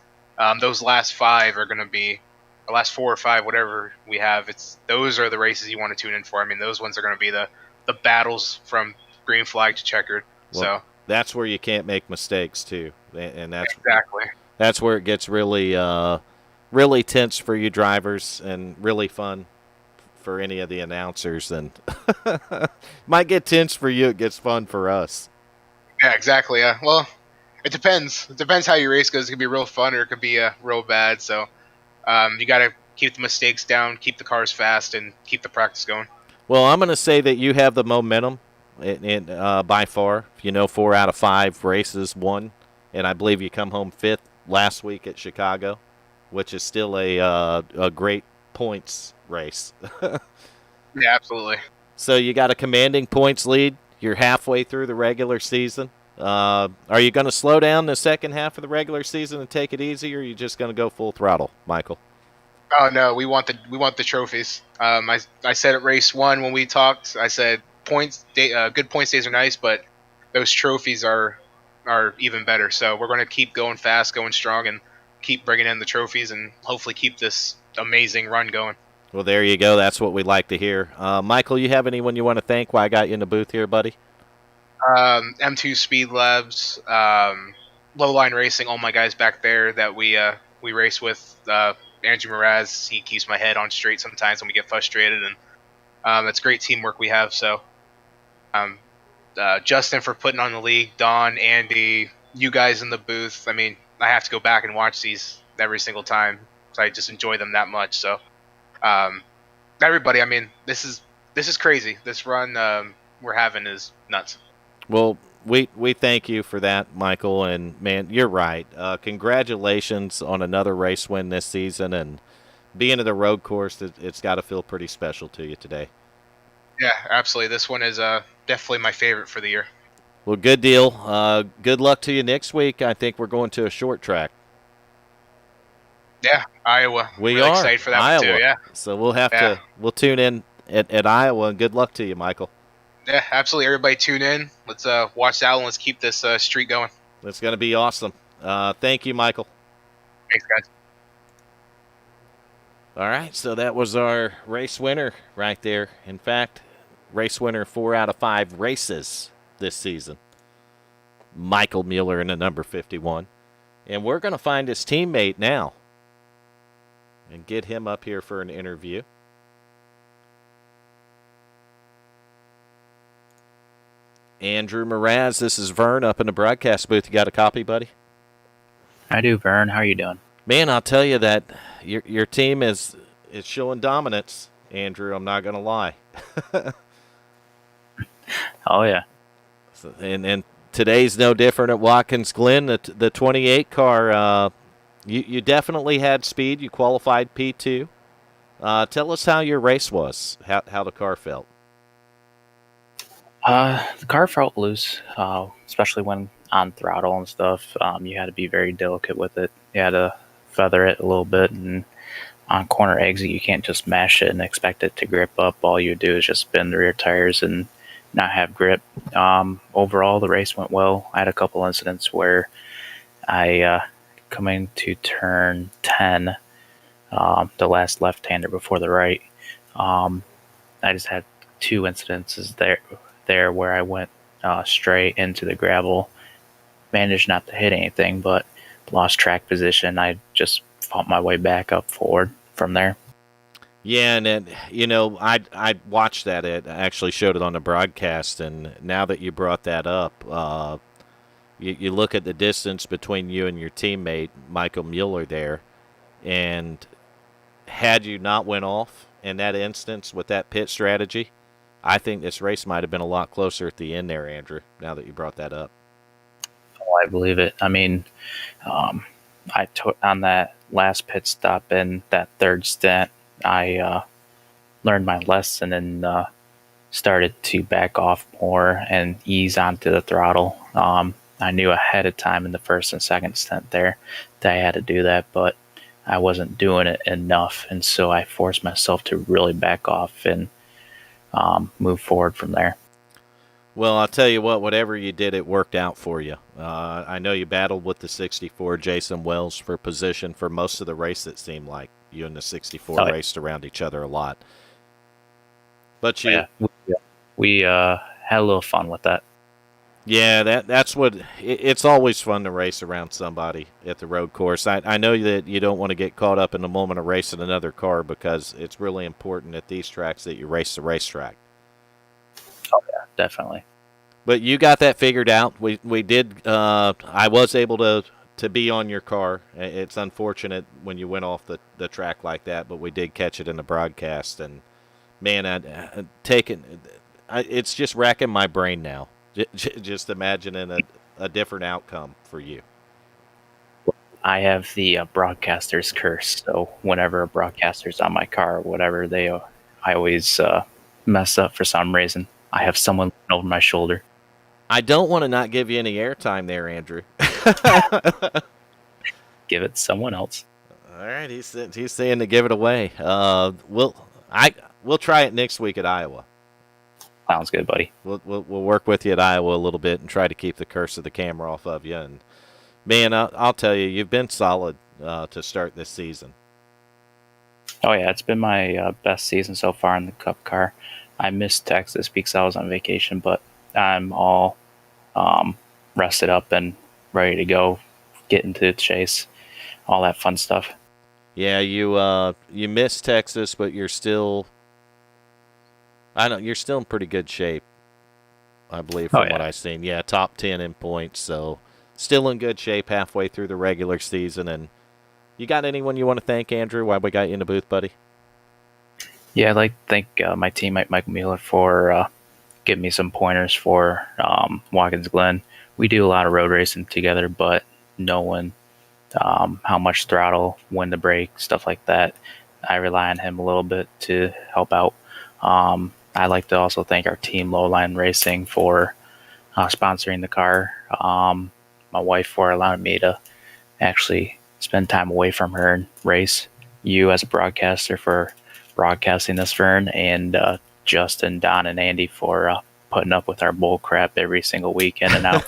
Those last five are gonna be the last 4 or 5, whatever we have. Those are the races you want to tune in for. I mean, those ones are gonna be the battles from green flag to checkered. well, So that's where you can't make mistakes too, and exactly. that's where it gets really really tense for you drivers and really fun for any of the announcers. And might get tense for you. It gets fun for us. Yeah, exactly. Yeah. Well, it depends. It depends how your race goes. It could be real fun or it could be real bad. So you got to keep the mistakes down, keep the cars fast, and keep the practice going. Well, I'm going to say that you have the momentum by far. 4 out of 5 races won, and I believe you come home 5th last week at Chicago, which is still a great points race. Yeah, absolutely. So you got a commanding points lead. You're halfway through the regular season. Are you going to slow down the second half of the regular season and take it easy, or are you just going to go full throttle, Michael? Oh no, we want the trophies. I said at race one when we talked, I said good points days are nice, but those trophies are even better. So we're going to keep going fast, going strong, and keep bringing in the trophies, and hopefully keep this amazing run going. Well, there you go. That's what we like to hear. Michael, you have anyone you want to thank while I got you in the booth here, buddy? M2 Speed Labs, Lowline Racing, all my guys back there that we race with. Andrew Mraz, he keeps my head on straight sometimes when we get frustrated, and it's great teamwork we have. So, um, Justin for putting on the league, Don, Andy, you guys in the booth. I mean, I have to go back and watch these every single time because I just enjoy them that much. So, um, everybody, I mean, this is crazy. This run we're having is nuts. Well, we thank you for that, Michael. And man, you're right. Congratulations on another race win this season, and being at the road course, it's got to feel pretty special to you today. Yeah, absolutely. This one is definitely my favorite for the year. Well, good deal. Good luck to you next week. I think we're going to a short track. Yeah, Iowa. We Really are excited for that one too. Iowa, Yeah, so yeah, we'll tune in at Iowa. And good luck to you, Michael. yeah. Absolutely. Everybody tune in. Let's watch out and let's keep this streak going. It's going to be awesome. Thank you, Michael. Thanks, guys. All right, so that was our race winner right there. In fact, race winner 4 out of 5 races this season. Michael Mueller in the number 51. And we're going to find his teammate now and get him up here for an interview. Andrew Mraz, this is Vern up in the broadcast booth. You got a copy, buddy? I do, Vern. How are you doing? Man, I'll tell you that your team is showing dominance, Andrew. I'm not going to lie. Oh, yeah. And today's no different at Watkins Glen. The 28 car, you definitely had speed. You qualified P2. Tell us how your race was, how the car felt. The car felt loose, especially when on throttle and stuff. You had to be very delicate with it. You had to feather it a little bit, and on corner exit, you can't just mash it and expect it to grip up. All you do is just spin the rear tires and not have grip. Overall, the race went well. I had a couple incidents where I, coming to turn 10, the last left-hander before the right, I just had 2 incidences there where I went straight into the gravel, managed not to hit anything, but lost track position. I just fought my way back up forward from there. Yeah, and I watched that. It actually showed it on the broadcast, and now that you brought that up, you look at the distance between you and your teammate Michael Mueller there, and had you not went off in that instance with that pit strategy, I think this race might have been a lot closer at the end there, Andrew, now that you brought that up. Oh, I believe it. I mean, I took on that last pit stop in that third stint, I learned my lesson and started to back off more and ease onto the throttle. I knew ahead of time in the first and second stint there that I had to do that, but I wasn't doing it enough, and so I forced myself to really back off and move forward from there. Well, I'll tell you what, whatever you did, it worked out for you. I know you battled with the 64 Jason Wells for position for most of the race, it seemed like. You and the 64 raced around each other a lot. But you... Yeah, we had a little fun with that. Yeah, that's what... It's always fun to race around somebody at the road course. I know that you don't want to get caught up in the moment of racing another car because it's really important at these tracks that you race the racetrack. Oh, yeah, definitely. But you got that figured out. We did. I was able to be on your car. It's unfortunate when you went off the track like that, but we did catch it in the broadcast. And man, it's just racking my brain now. Just imagining a different outcome for you. I have the broadcaster's curse, so whenever a broadcaster's on my car or whatever, I always mess up for some reason. I have someone over my shoulder. I don't want to not give you any airtime there, Andrew. Give it to someone else. All right, he's saying to give it away. We'll try it next week at Iowa. Sounds good, buddy. We'll work with you at Iowa a little bit and try to keep the curse of the camera off of you. And man, I'll tell you, you've been solid to start this season. Oh yeah, it's been my best season so far in the Cup car. I missed Texas because I was on vacation, but I'm all rested up and ready to go, get into the chase, all that fun stuff. Yeah, you missed Texas, but you're still, you're still in pretty good shape, I believe, from what I've seen. Yeah, top 10 in points, so still in good shape halfway through the regular season. And you got anyone you want to thank, Andrew, while we got you in the booth, buddy? Yeah, I'd like to thank my teammate Michael Mueller for giving me some pointers for Watkins Glen. We do a lot of road racing together, but knowing how much throttle, when to brake, stuff like that, I rely on him a little bit to help out. I'd like to also thank our team, Lowline Racing, for sponsoring the car. My wife for allowing me to actually spend time away from her and race. You as a broadcaster for broadcasting this, Vern, and Justin, Don, and Andy for putting up with our bull crap every single week in and out.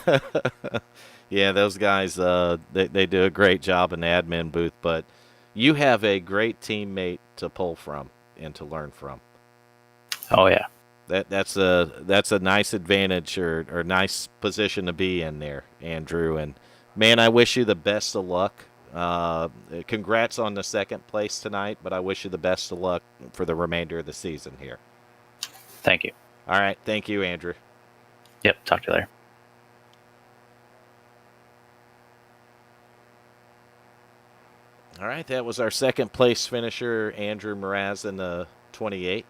Yeah, those guys, they do a great job in the admin booth, but you have a great teammate to pull from and to learn from. Oh yeah, that's a nice advantage or nice position to be in there, Andrew. And man, I wish you the best of luck. Congrats on the second place tonight, but I wish you the best of luck for the remainder of the season here. Thank you. All right, thank you, Andrew. Yep, talk to you later. All right, that was our second place finisher, Andrew Mraz, in the 28.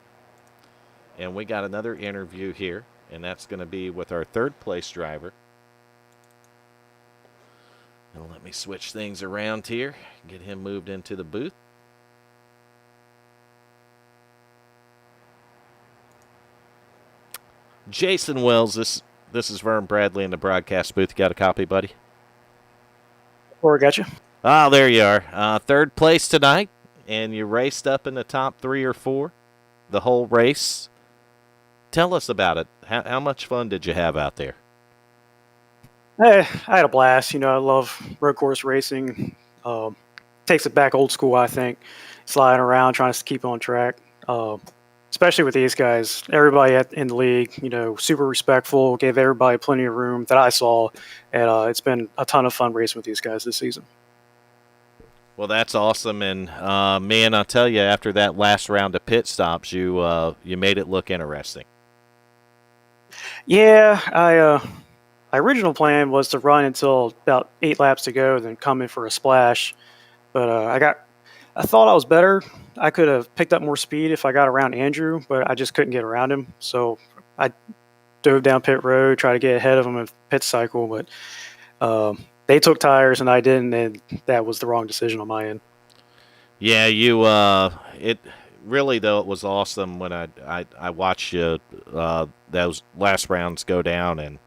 And we got another interview here, and that's going to be with our third place driver. And let me switch things around here, get him moved into the booth. Jason Wells, this is Vern Bradley in the broadcast booth. You got a copy, buddy? Or got you. Ah, there you are. Third place tonight, and you raced up in the top 3 or 4 the whole race. Tell us about it. How much fun did you have out there? I had a blast. I love road course racing. Takes it back old school, I think. Sliding around, trying to keep on track. Especially with these guys. Everybody in the league, super respectful, gave everybody plenty of room that I saw. And it's been a ton of fun racing with these guys this season. Well, that's awesome. And, man, I'll tell you, after that last round of pit stops, you made it look interesting. Yeah, my original plan was to run until about 8 laps to go, then come in for a splash. But I thought I was better. I could have picked up more speed if I got around Andrew, but I just couldn't get around him. So I dove down pit road, tried to get ahead of him in pit cycle, but they took tires and I didn't, and that was the wrong decision on my end. Yeah, it really, though, it was awesome when I watched you those last rounds go down, and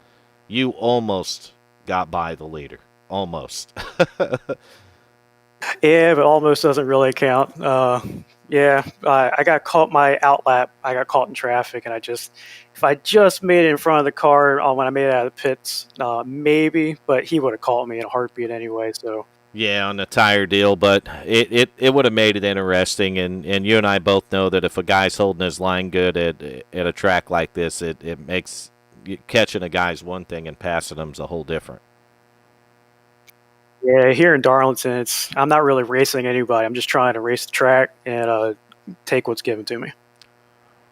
you almost got by the leader. Almost. Yeah, but almost doesn't really count. Yeah, I got caught my outlap. I got caught in traffic, and if I just made it in front of the car when I made it out of the pits, maybe, but he would have caught me in a heartbeat anyway. So Yeah, on the tire deal, but it would have made it interesting, and you and I both know that if a guy's holding his line good at a track like this, it makes catching a guy's one thing and passing him's a whole different. yeah, here in Darlington, I'm not really racing anybody. I'm just trying to race the track and take what's given to me.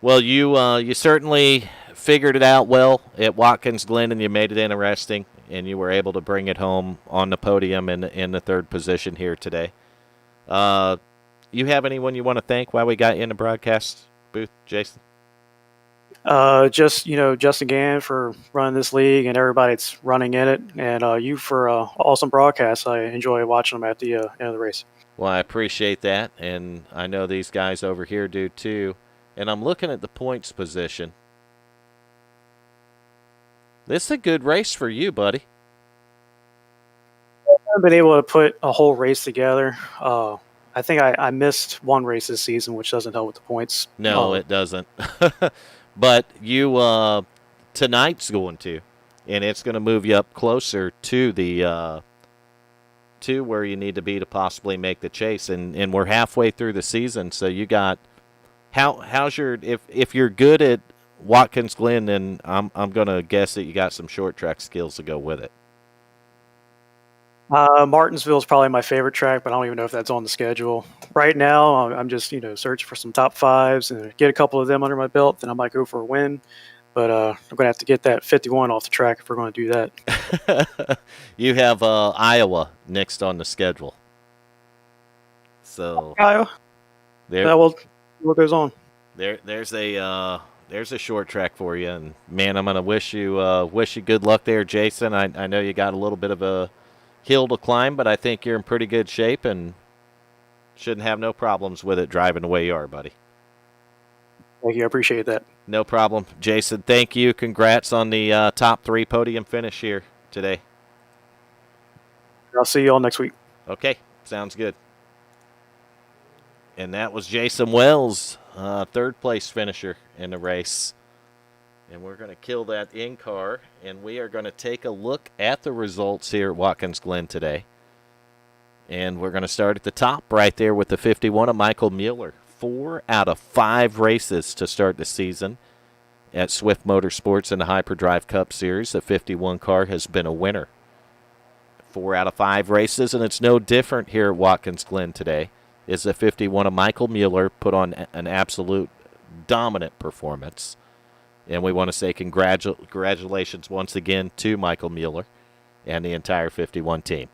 Well, you certainly figured it out well at Watkins Glen, and you made it interesting, and you were able to bring it home on the podium in the third position here today. You have anyone you want to thank while we got you in the broadcast booth, Jason? Just Justin Gann for running this league and everybody that's running in it, and you for awesome broadcasts. I enjoy watching them at the end of the race. Well, I appreciate that, and I know these guys over here do too. And I'm looking at the points position. This is a good race for you, buddy. I've been able to put a whole race together. I think I missed one race this season, which doesn't help with the points. No, it doesn't. But you tonight's going to, and it's going to move you up closer to the to where you need to be to possibly make the chase. And we're halfway through the season, so you got how's your if you're good at Watkins Glen, then I'm going to guess that you got some short track skills to go with it. Martinsville is probably my favorite track, but I don't even know if that's on the schedule right now. I'm just searching for some top fives and get a couple of them under my belt, then I might go for a win. But I'm going to have to get that 51 off the track if we're going to do that. You have Iowa next on the schedule, so Iowa. there. What goes on? There's a short track for you, and man, I'm going to wish you good luck there, Jason. I know you got a little bit of a hill to climb, but I think you're in pretty good shape and shouldn't have no problems with it driving the way you are, buddy. Thank you. I appreciate that. No problem. Jason, thank you. Congrats on the top 3 podium finish here today. I'll see you all next week. Okay, sounds good. And that was Jason Wells, third place finisher in the race. And we're going to kill that in-car, and we are going to take a look at the results here at Watkins Glen today. And we're going to start at the top right there with the 51 of Michael Mueller. 4 out of 5 races to start the season at Swift Motorsports in the Hyperdrive Cup Series. The 51 car has been a winner. 4 out of 5 races, and it's no different here at Watkins Glen today. Is the 51 of Michael Mueller put on an absolute dominant performance. And we want to say congratulations once again to Michael Mueller and the entire 51 team.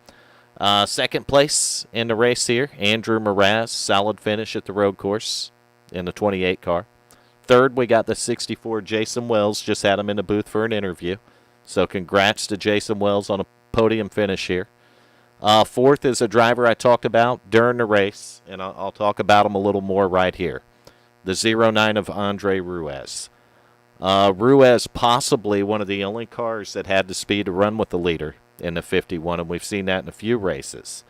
Second place in the race here, Andrew Mraz, solid finish at the road course in the 28 car. Third, we got the 64 Jason Wells, just had him in the booth for an interview. So congrats to Jason Wells on a podium finish here. Fourth is a driver I talked about during the race, and I'll talk about him a little more right here. The 09 of Andre Ruiz. Ruiz possibly one of the only cars that had the speed to run with the leader in the 51, and we've seen that in a few races.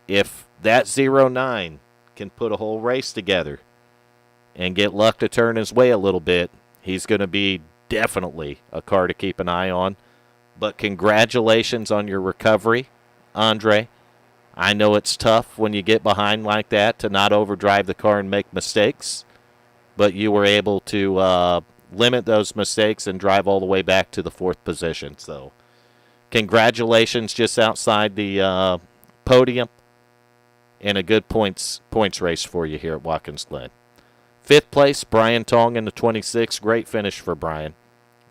If that 09 can put a whole race together and get luck to turn his way a little bit, he's going to be definitely a car to keep an eye on. But congratulations on your recovery, Andre. I know it's tough when you get behind like that to not overdrive the car and make mistakes, but you were able to limit those mistakes and drive all the way back to the 4th position. So congratulations, just outside the podium, and a good points race for you here at Watkins Glen. 5th place, Brian Tong in the 26. Great finish for Brian.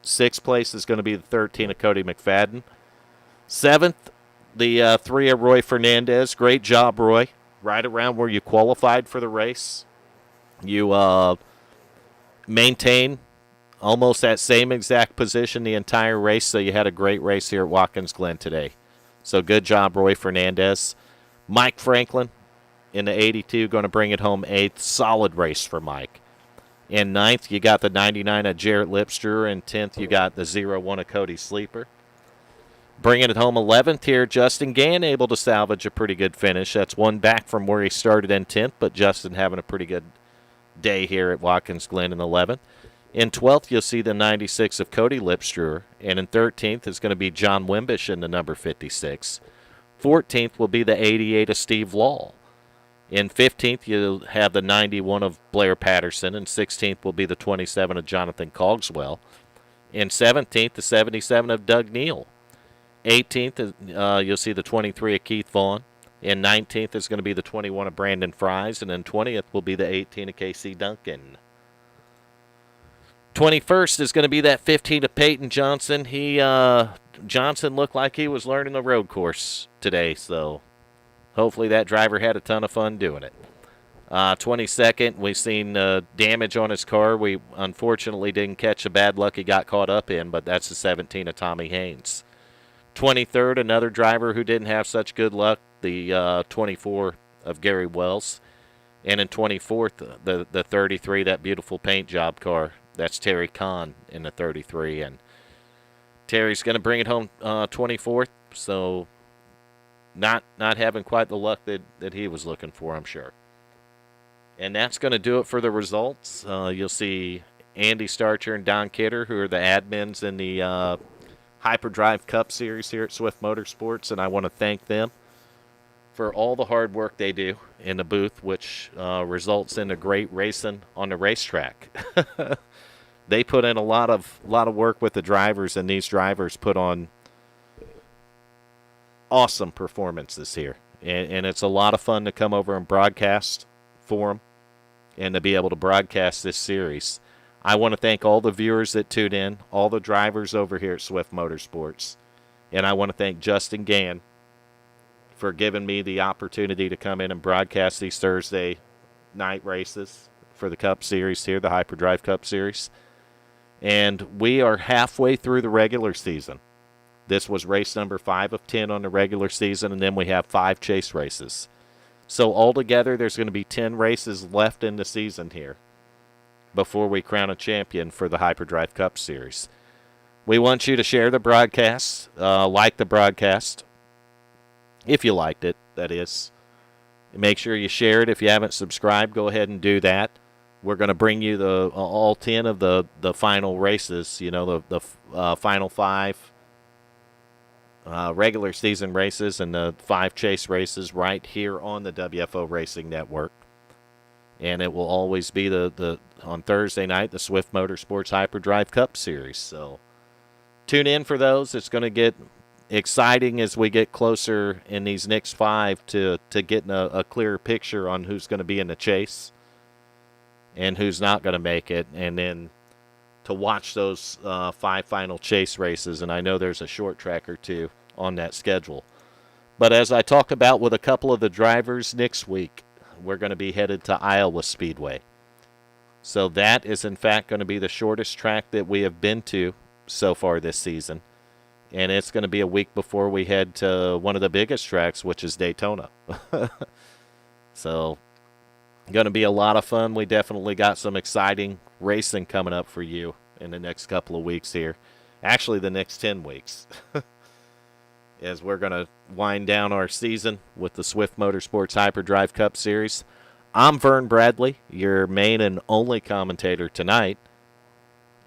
6th place is going to be the 13 of Cody McFadden. 7th, the 3 of Roy Fernandez. Great job, Roy. Right around where you qualified for the race. You maintain almost that same exact position the entire race, so you had a great race here at Watkins Glen today. So good job, Roy Fernandez. Mike Franklin in the 82 going to bring it home 8th. Solid race for Mike. In 9th, you got the 99 of Jarrett Lipster. In 10th, you got the 01 of Cody Sleeper. Bringing it home 11th here, Justin Gann able to salvage a pretty good finish. That's one back from where he started in 10th, but Justin having a pretty good day here at Watkins Glen in 11th. In 12th, you'll see the 96 of Cody Lipstruer, and in 13th is going to be John Wimbish in the number 56. 14th will be the 88 of Steve Law. In 15th, you'll have the 91 of Blair Patterson, and 16th will be the 27 of Jonathan Cogswell. In 17th, the 77 of Doug Neal. 18th, you'll see the 23 of Keith Vaughn. In 19th is going to be the 21 of Brandon Fries, and then 20th will be the 18 of Casey Duncan. 21st is going to be that 15 of Peyton Johnson. Johnson looked like he was learning the road course today, so hopefully that driver had a ton of fun doing it. 22nd, we've seen damage on his car. We unfortunately didn't catch the bad luck he got caught up in, but that's the 17 of Tommy Haynes. 23rd, another driver who didn't have such good luck, the 24 of Gary Wells. And in 24th, the 33, that beautiful paint job car, that's Terry Kahn in the 33. And Terry's going to bring it home 24th, so not having quite the luck that he was looking for, I'm sure. And that's going to do it for the results. You'll see Andy Starcher and Don Kidder, who are the admins in the Hyperdrive Cup Series here at Swift Motorsports, and I want to thank them for all the hard work they do in the booth, which results in a great racing on the racetrack. They put in a lot of work with the drivers, and these drivers put on awesome performances here. And it's a lot of fun to come over and broadcast for them and to be able to broadcast this series. I want to thank all the viewers that tune in, all the drivers over here at Swift Motorsports, and I want to thank Justin Gann for giving me the opportunity to come in and broadcast these Thursday night races for the Cup Series here, the Hyperdrive Cup Series. And we are halfway through the regular season. This was race number 5 of 10 on the regular season, and then we have 5 chase races. So altogether, there's going to be 10 races left in the season here before we crown a champion for the Hyperdrive Cup Series. We want you to share the broadcast, like the broadcast, if you liked it, that is. Make sure you share it. If you haven't subscribed, go ahead and do that. We're going to bring you all 10 of the final races, the final 5 regular season races and the 5 chase races right here on the WFO Racing Network. And it will always be on Thursday night, the Swift Motorsports Hyperdrive Cup Series. So tune in for those. It's going to get exciting as we get closer in these next 5 to getting a clearer picture on who's going to be in the chase and who's not going to make it, and then to watch those 5 final chase races. And I know there's a short track or 2 on that schedule. But as I talk about with a couple of the drivers next week, we're going to be headed to Iowa Speedway. So that is, in fact, going to be the shortest track that we have been to so far this season. And it's going to be a week before we head to one of the biggest tracks, which is Daytona. So, going to be a lot of fun. We definitely got some exciting racing coming up for you in the next couple of weeks here. Actually, the next 10 weeks. As we're going to wind down our season with the Swift Motorsports Hyperdrive Cup Series. I'm Vern Bradley, your main and only commentator tonight.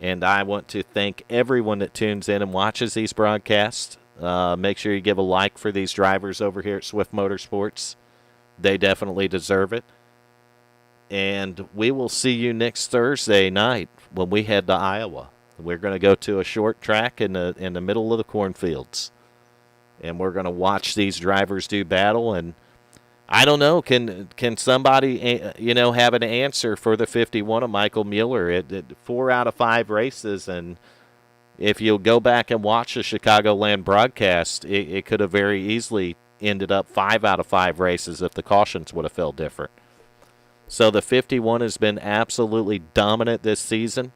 And I want to thank everyone that tunes in and watches these broadcasts. Make sure you give a like for these drivers over here at Swift Motorsports. They definitely deserve it. And we will see you next Thursday night when we head to Iowa. We're going to go to a short track in the middle of the cornfields. And we're going to watch these drivers do battle. And I don't know, can somebody have an answer for the 51 of Michael Mueller? It 4 out of 5 races, and if you'll go back and watch the Chicagoland broadcast, it could have very easily ended up 5 out of 5 races if the cautions would have felt different. So the 51 has been absolutely dominant this season.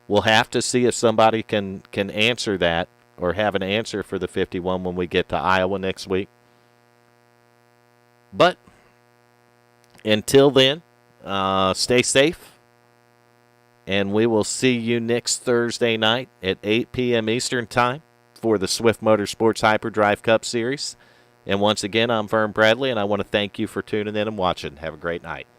We'll have to see if somebody can answer that or have an answer for the 51 when we get to Iowa next week. But until then, stay safe, and we will see you next Thursday night at 8 p.m. Eastern Time for the Swift Motorsports Hyperdrive Cup Series. And once again, I'm Vern Bradley, and I want to thank you for tuning in and watching. Have a great night.